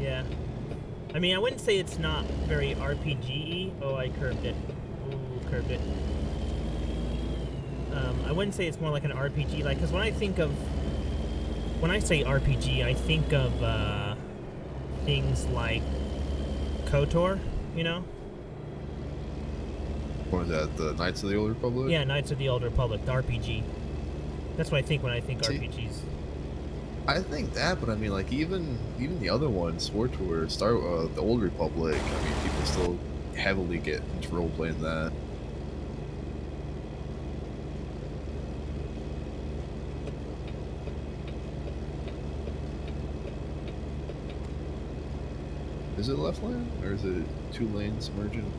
Yeah. I mean, I wouldn't say it's not very RPG-y. Oh, I curved it. Ooh, curved it. I wouldn't say it's more like an RPG, like, because when I say RPG, I think of things like KOTOR, you know? What was that, the Knights of the Old Republic? Yeah, Knights of the Old Republic, the RPG. That's what I think when I think See, RPGs. I think that, but I mean, like even the other ones, War Tour, the Old Republic. I mean, people still heavily get into role playing that. Is it left lane or is it 2 lanes merging?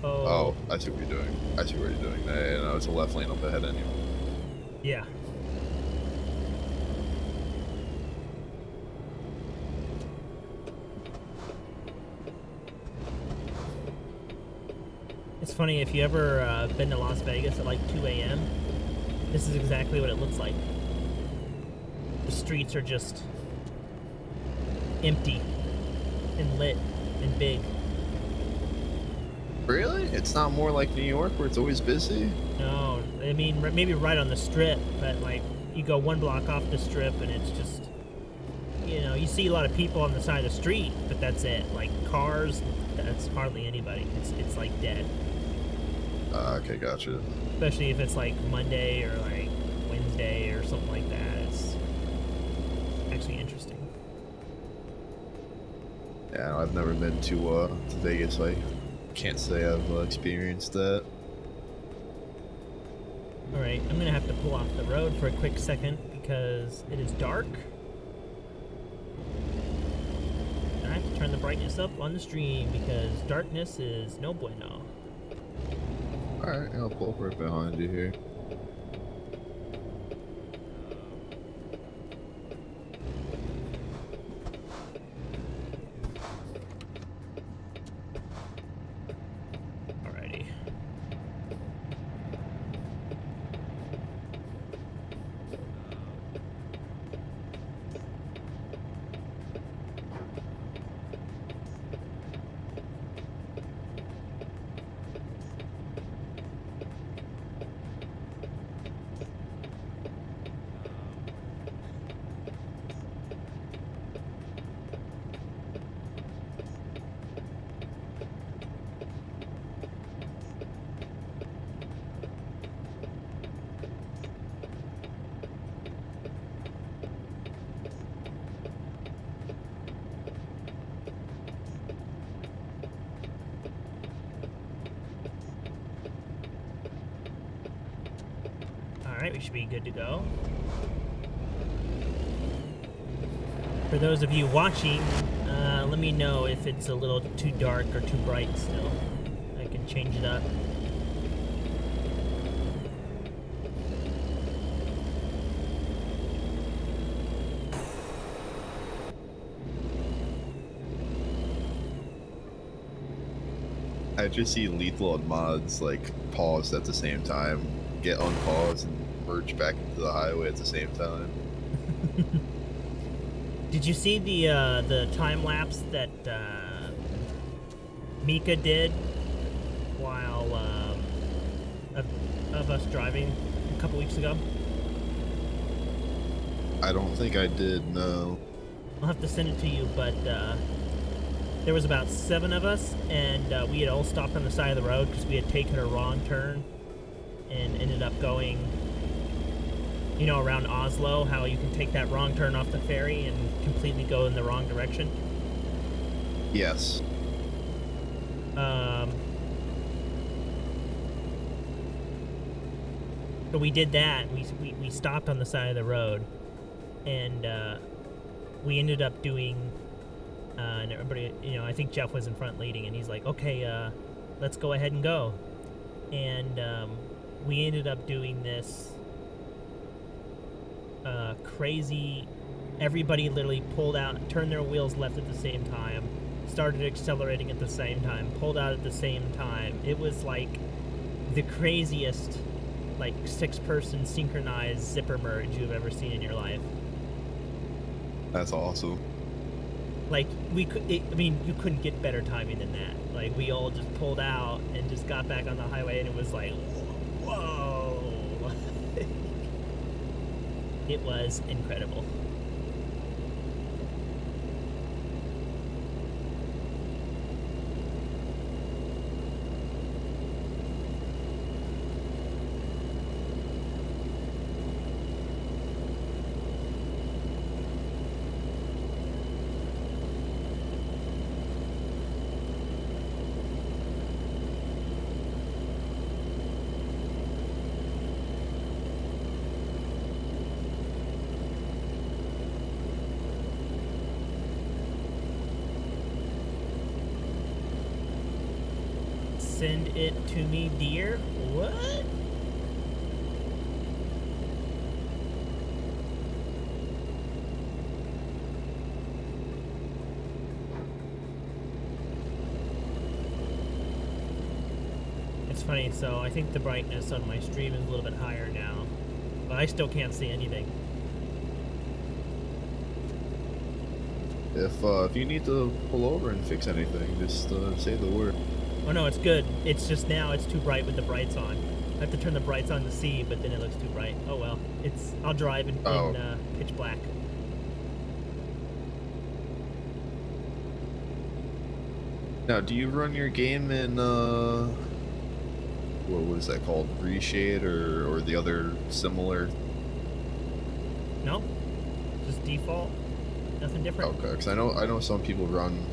Oh, I see what you're doing. I see what you're doing. No, it's a left lane up ahead anyway. Yeah. It's funny, if you ever been to Las Vegas at like 2 a.m., this is exactly what it looks like. The streets are just empty and lit and big. Really? It's not more like New York where it's always busy? No, I mean, maybe right on the strip, but like you go 1 block off the strip and it's just, you know, you see a lot of people on the side of the street, but that's it. Like cars, that's hardly anybody. It's like dead. Okay, gotcha. Especially if it's like Monday or like Wednesday or something like that. It's actually interesting. Yeah, I've never been to Vegas. I can't say I've experienced that. Alright, I'm gonna have to pull off the road for a quick second because it is dark. I have to turn the brightness up on the stream because darkness is no bueno. Alright, I'll pull up right behind you here. Alrighty. Alright, we should be good to go. For those of you watching, let me know if it's a little too dark or too bright still. I can change it up. I just see lethal and mods like pause at the same time, get unpaused, and merge back into the highway at the same time. Did you see the time lapse that Mika did while of us driving a couple weeks ago? I don't think I did, no. I'll have to send it to you, but there was about 7 of us, and we had all stopped on the side of the road because we had taken a wrong turn and ended up going, you know, around Oslo, how you can take that wrong turn off the ferry and completely go in the wrong direction. Yes. So we did that. We stopped on the side of the road, and we ended up doing, and everybody, you know, I think Jeff was in front leading, and he's like, okay, let's go ahead and go. And we ended up doing this crazy, everybody literally pulled out, turned their wheels left at the same time, started accelerating at the same time, pulled out at the same time. It was like the craziest, like 6-person synchronized zipper merge you've ever seen in your life. That's awesome. Like, I mean, you couldn't get better timing than that. Like, we all just pulled out and just got back on the highway, and it was like, whoa. It was incredible. Send it to me, dear. What? It's funny, so I think the brightness on my stream is a little bit higher now, but I still can't see anything. If you need to pull over and fix anything, just say the word. Oh no, it's good. It's just now it's too bright with the brights on. I have to turn the brights on to see, but then it looks too bright. Oh well. I'll drive in pitch black. Now, do you run your game in what is that called? Reshade or the other similar? No, just default. Nothing different. Okay, because I know some people run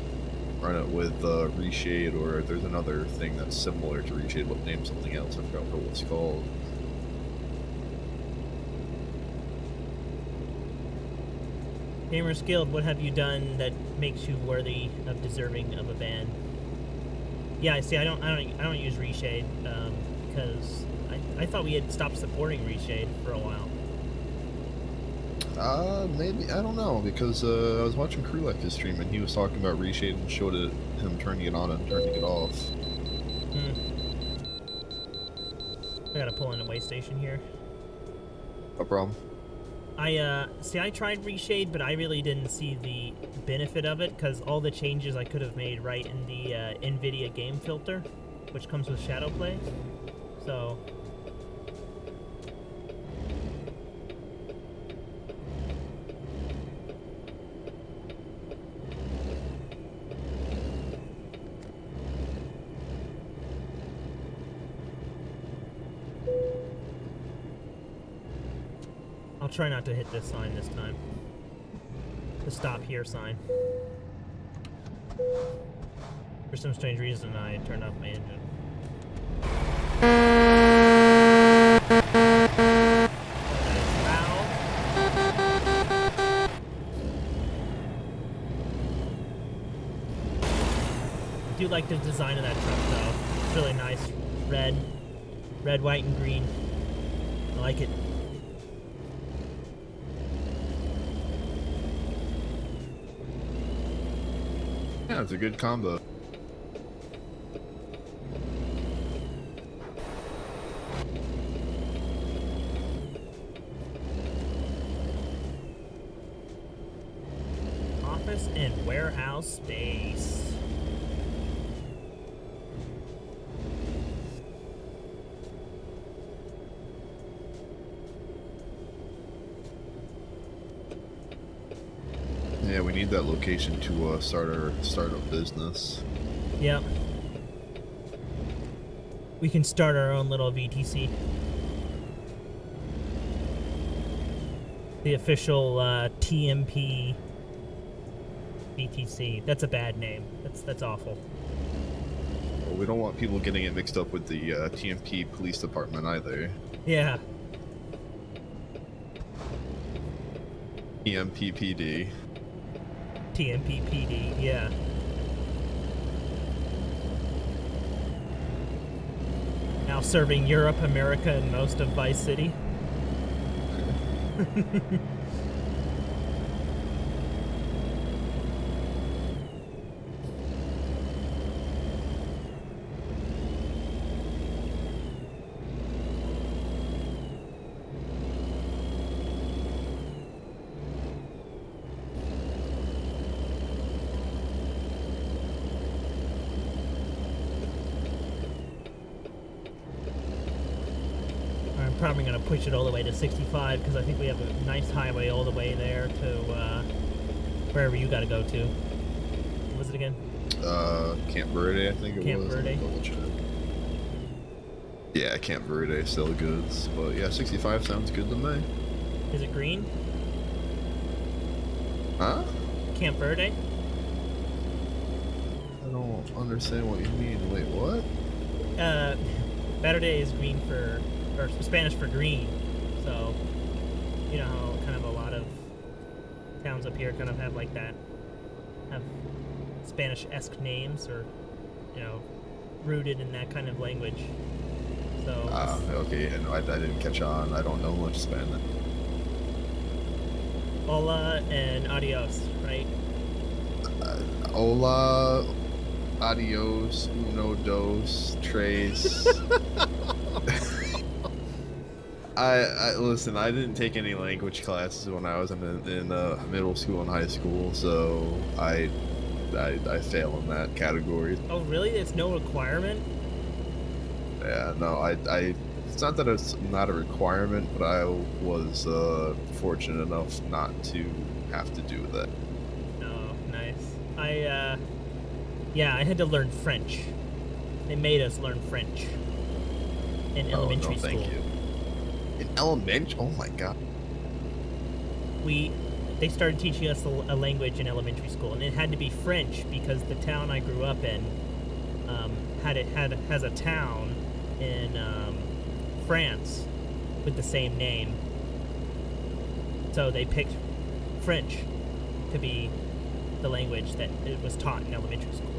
it with Reshade, or there's another thing that's similar to Reshade, but named something else. I forgot what it's called. Gamers Guild, what have you done that makes you worthy of deserving of a ban? Yeah, see, I don't use Reshade because I thought we had stopped supporting Reshade for a while. Maybe, I don't know, because I was watching Krulek's stream and he was talking about Reshade and showed him turning it on and turning it off. I gotta pull in a way station here. No problem. I tried Reshade, but I really didn't see the benefit of it because all the changes I could have made right in the NVIDIA game filter, which comes with Shadowplay. So I'll try not to hit this sign this time. The stop here sign. For some strange reason, I turned off my engine. Loud. I do like the design of that truck, though. It's really nice. Red, white, and green. I like it. Yeah, it's a good combo. Office and warehouse space. Yeah, we need that location to start a business. Yep. We can start our own little VTC. The official TMP VTC. That's a bad name. That's awful. Well, we don't want people getting it mixed up with the TMP police department either. Yeah. TMPPD. TMPPD, yeah. Now serving Europe, America, and most of Vice City. Probably going to push it all the way to 65 because I think we have a nice highway all the way there to wherever you got to go to. What was it again? Camp Verde, I think it Camp was. Verde. Double check. Yeah, Camp Verde still goods, but yeah, 65 sounds good to me. Is it green? Huh? Camp Verde? I don't understand what you mean. Wait, what? Verde is green for, or Spanish for green. So, you know how kind of a lot of towns up here kind of have like that, have Spanish-esque names, or, you know, rooted in that kind of language. So Okay, yeah, no, I didn't catch on. I don't know much Spanish. hola and adios, right? Hola, adios, uno, dos, tres. I listen. I didn't take any language classes when I was in middle school and high school, so I fail in that category. Oh, really? It's no requirement? Yeah, no, it's not that it's not a requirement, but I was fortunate enough not to have to do that. Oh, nice. Yeah, I had to learn French. They made us learn French in elementary school. Thank you. In elementary? Oh my god. They started teaching us a language in elementary school, and it had to be French because the town I grew up in has a town in France with the same name. So they picked French to be the language that it was taught in elementary school.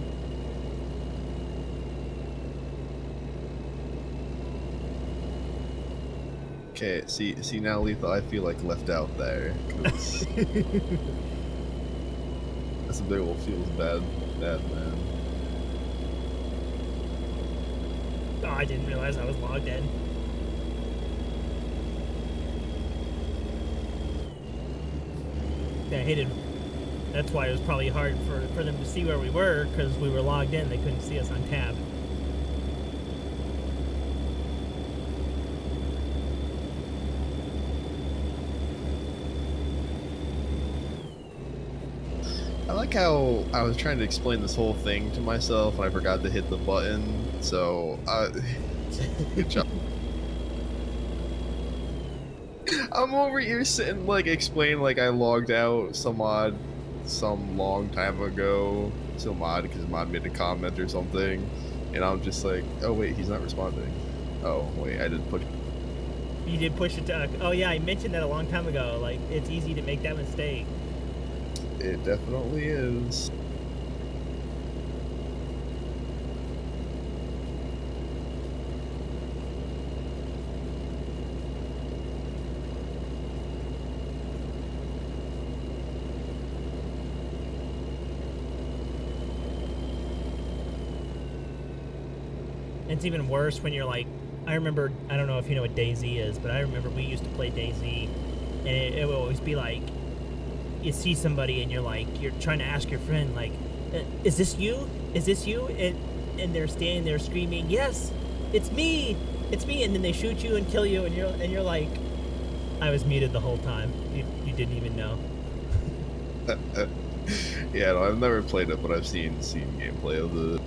Okay, see now, Lethal, I feel like left out there. 'Cause that's a big old feels bad, man. Oh, I didn't realize I was logged in. Yeah, I hated. That's why it was probably hard for them to see where we were, because we were logged in. They couldn't see us on tab. I like how I was trying to explain this whole thing to myself and I forgot to hit the button. So, good job. I'm over here sitting like explaining like I logged out some long time ago. Some odd because Mod made a comment or something, and I'm just like, oh wait, he's not responding. Oh wait, I did push. You did push it to. Oh yeah, I mentioned that a long time ago. Like, it's easy to make that mistake. It definitely is. It's even worse when you're like, I remember, I don't know if you know what DayZ is, but I remember we used to play DayZ, and it would always be like, you see somebody and you're like, you're trying to ask your friend, like, is this you? Is this you? And they're standing there screaming, yes, it's me, and then they shoot you and kill you, and you're like, I was muted the whole time. You didn't even know. Yeah, no, I've never played it, but I've seen gameplay of it.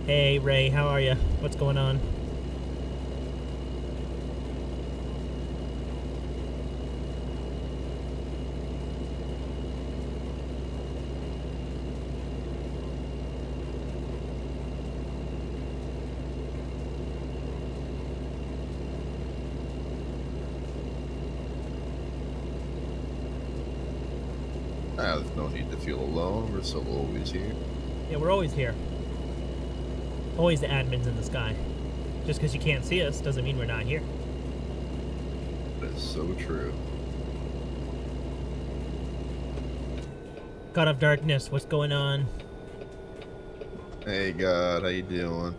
Hey Ray, how are you? What's going on? There's no need to feel alone. We're still always here. Yeah, we're always here. Always the admins in the sky. Just because you can't see us doesn't mean we're not here. That's so true. God of Darkness, what's going on? Hey God, how you doing?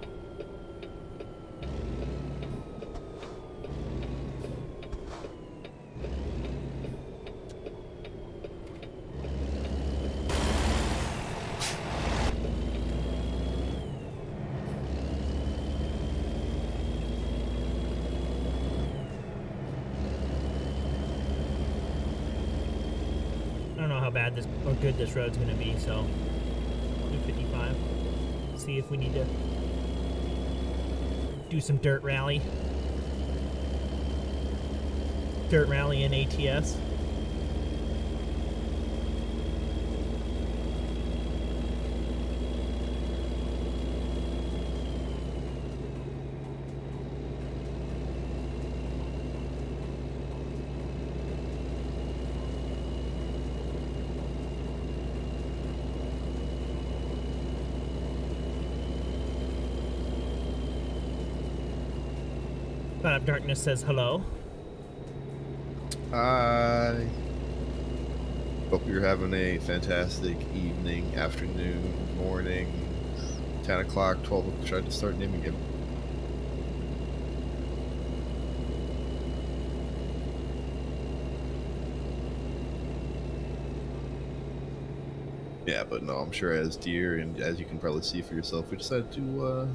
I don't know how bad this or good this road's gonna be, so 255. See if we need to do some dirt rally. Dirt rally in ATS. Cloud of Darkness says hello. Hi. Hope you're having a fantastic evening, afternoon, morning, 10 o'clock, 12 o'clock. Tried to start naming it. Yeah, but no, I'm sure as Deer, and as you can probably see for yourself, we decided to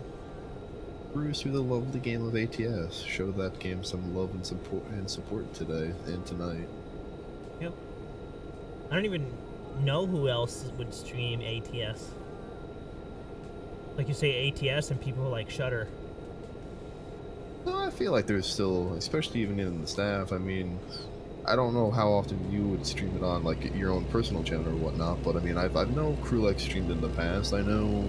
cruise through the lovely game of ATS. Show that game some love and support today and tonight. Yep. I don't even know who else would stream ATS. Like you say ATS and people like Shudder. No, I feel like there's still, especially even in the staff, I mean, I don't know how often you would stream it on like your own personal channel or whatnot, but I mean, I've know Krulek streamed in the past. I know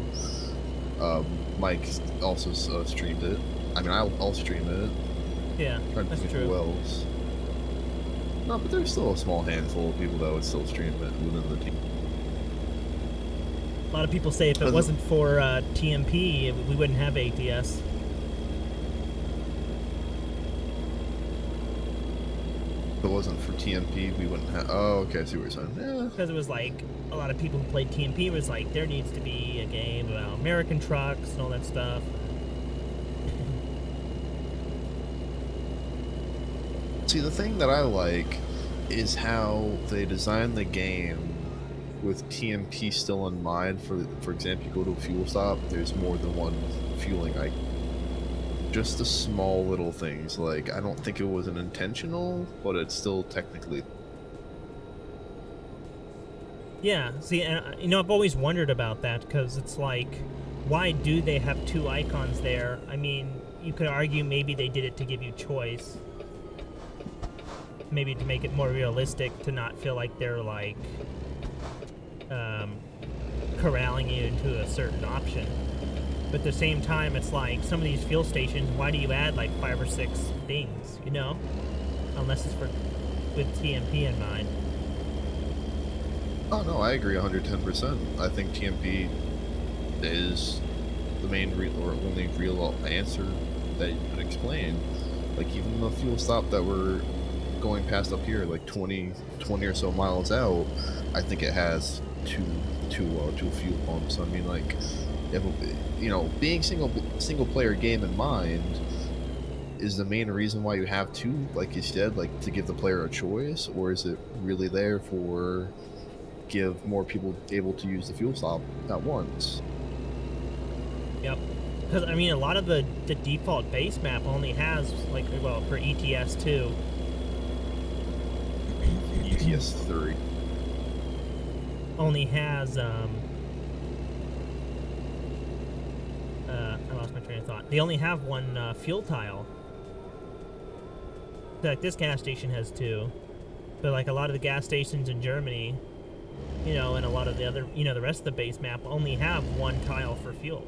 Mike also streamed it. I mean, I'll stream it. Yeah, that's true. Who else? No, but there's still a small handful of people that would still stream it within the team. A lot of people say if it wasn't for TMP, we wouldn't have ATS. If it wasn't for TMP, we wouldn't have. Oh, okay, I see what you're saying. Yeah. Because it was like a lot of people who played TMP was like there needs to be a game about American trucks and all that stuff. See, the thing that I like is how they designed the game with TMP still in mind. For example, you go to a fuel stop, there's more than one fueling icon. Just the small little things, like I don't think it was an intentional, but it's still technically. Yeah, see, and you know, I've always wondered about that because it's like, why do they have two icons there? I mean, you could argue maybe they did it to give you choice. Maybe to make it more realistic, to not feel like they're like corralling you into a certain option. But at the same time, it's like some of these fuel stations, why do you add like 5 or 6 things, you know? Unless it's with TMP in mind. Oh no, I agree 110%. I think TMP is the main or only real answer that you could explain. Like even the fuel stop that we're going past up here, like 20 or so miles out, I think it has two fuel pumps. I mean, like, if, you know, being single player game in mind is the main reason why you have two, like you said, like to give the player a choice, or is it really there for give more people able to use the fuel stop at once? Yep. Because I mean, a lot of the default base map only has like, well, for ETS 2. ETS 3 only has I lost my train of thought. They only have one fuel tile. Like this gas station has 2, but like a lot of the gas stations in Germany, you know, and a lot of the other, you know, the rest of the base map only have 1 tile for fuel.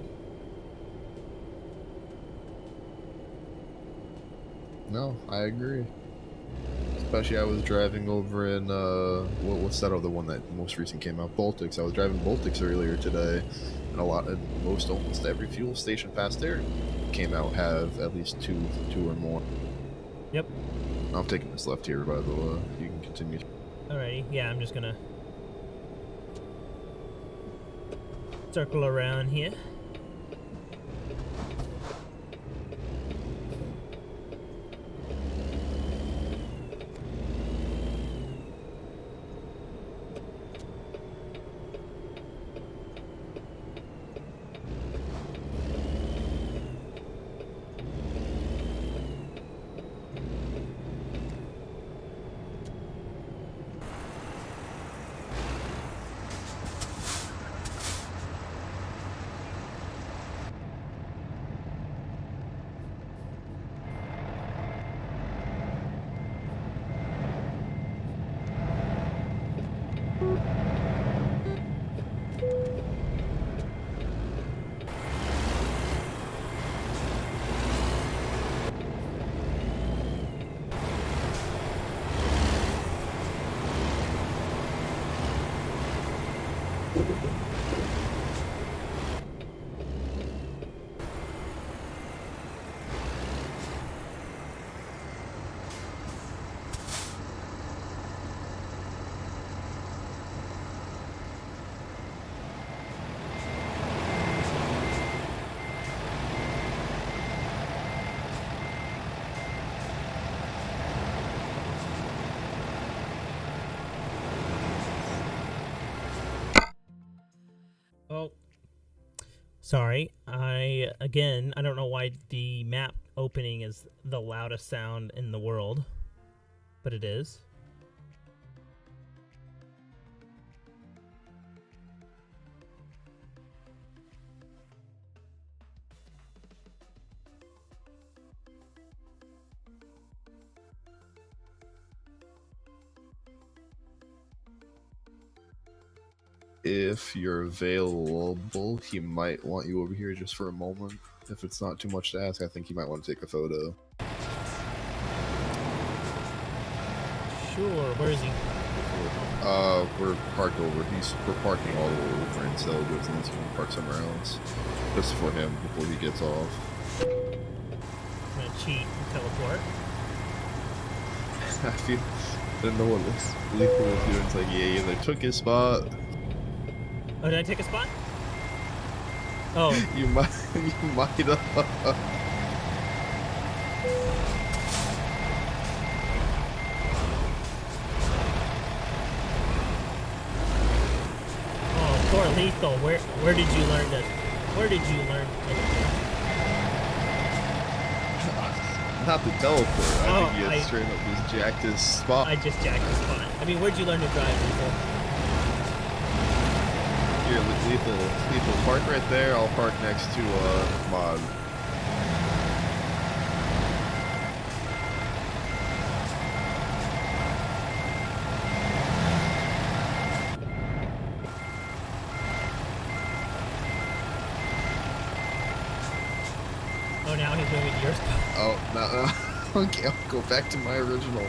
No, I agree. Especially I was driving over in, what's that other one that most recent came out? Baltics. I was driving Baltics earlier today, and almost every fuel station past there came out have at least two or more. Yep. I'm taking this left here, by the way. You can continue. Alrighty, yeah, I'm just gonna circle around here. Sorry, I don't know why the map opening is the loudest sound in the world, but it is. If you're available, he might want you over here just for a moment. If it's not too much to ask, I think he might want to take a photo. Sure, where is he? We're parked over. We're parking all over in Selwood, unless you want to park somewhere else. Just for him before he gets off. I'm gonna cheat and teleport. I didn't know what this Lethal was doing. It's like, yeah, they took his spot. Oh, did I take a spot? Oh. you might have. Oh, poor Lethal. Where did you learn this? Where did you learn it? Not the teleport. I think he had straight up just jacked his spot. I just jacked his spot. I mean, where'd you learn to drive, Lethal? Here, Lethal, park right there. I'll park next to Mod. Oh, now he's moving to your spot. Oh, no. Okay, I'll go back to my original.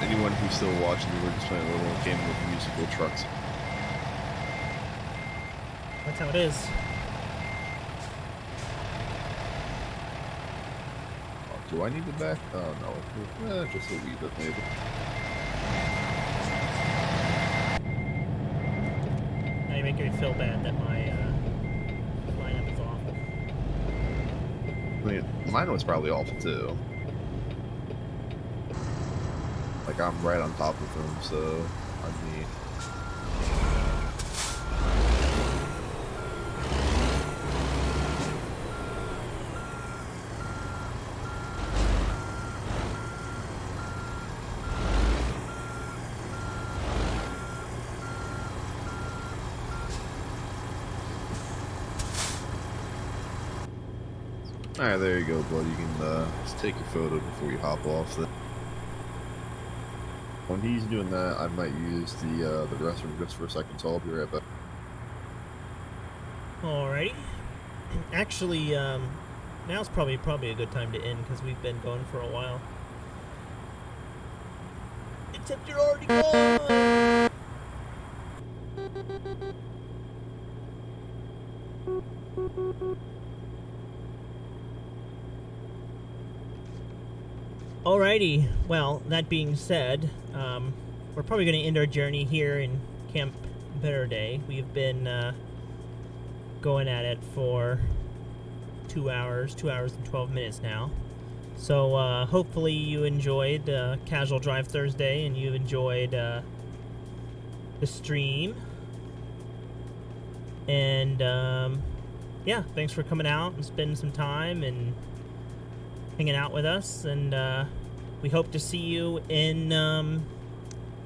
Anyone who's still watching, we're just playing a little game with musical trucks. That's how it is. Oh, do I need it back? Oh no, just a wee bit maybe. Now you make me feel bad that my lineup is awful. I mean, mine was probably awful too. Like, I'm right on top of him, so, I mean... Alright, there you go, bud. You can, just take your photo before you hop off. When he's doing that, I might use the restroom just for a second, so I'll be right back. Alrighty. Actually, now's probably a good time to end because we've been going for a while. Except you're already gone. Alrighty, well, that being said, we're probably going to end our journey here in Camp Better Day. We've been going at it for 2 hours and 12 minutes now. So hopefully you enjoyed Casual Drive Thursday and you enjoyed the stream. And yeah, thanks for coming out and spending some time and hanging out with us, and we hope to see you in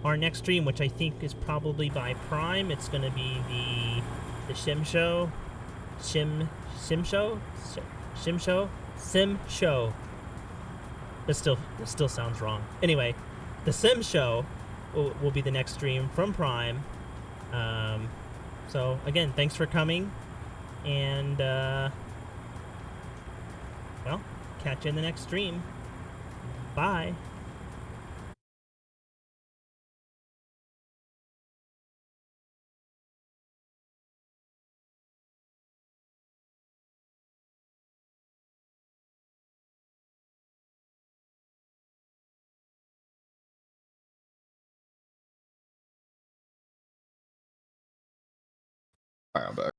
our next stream, which I think is probably by Prime. It's going to be the Sim Show. This still sounds wrong. Anyway, the Sim Show will be the next stream from Prime. So again, thanks for coming, and well, catch you in the next stream. Bye. Alright, I'm back.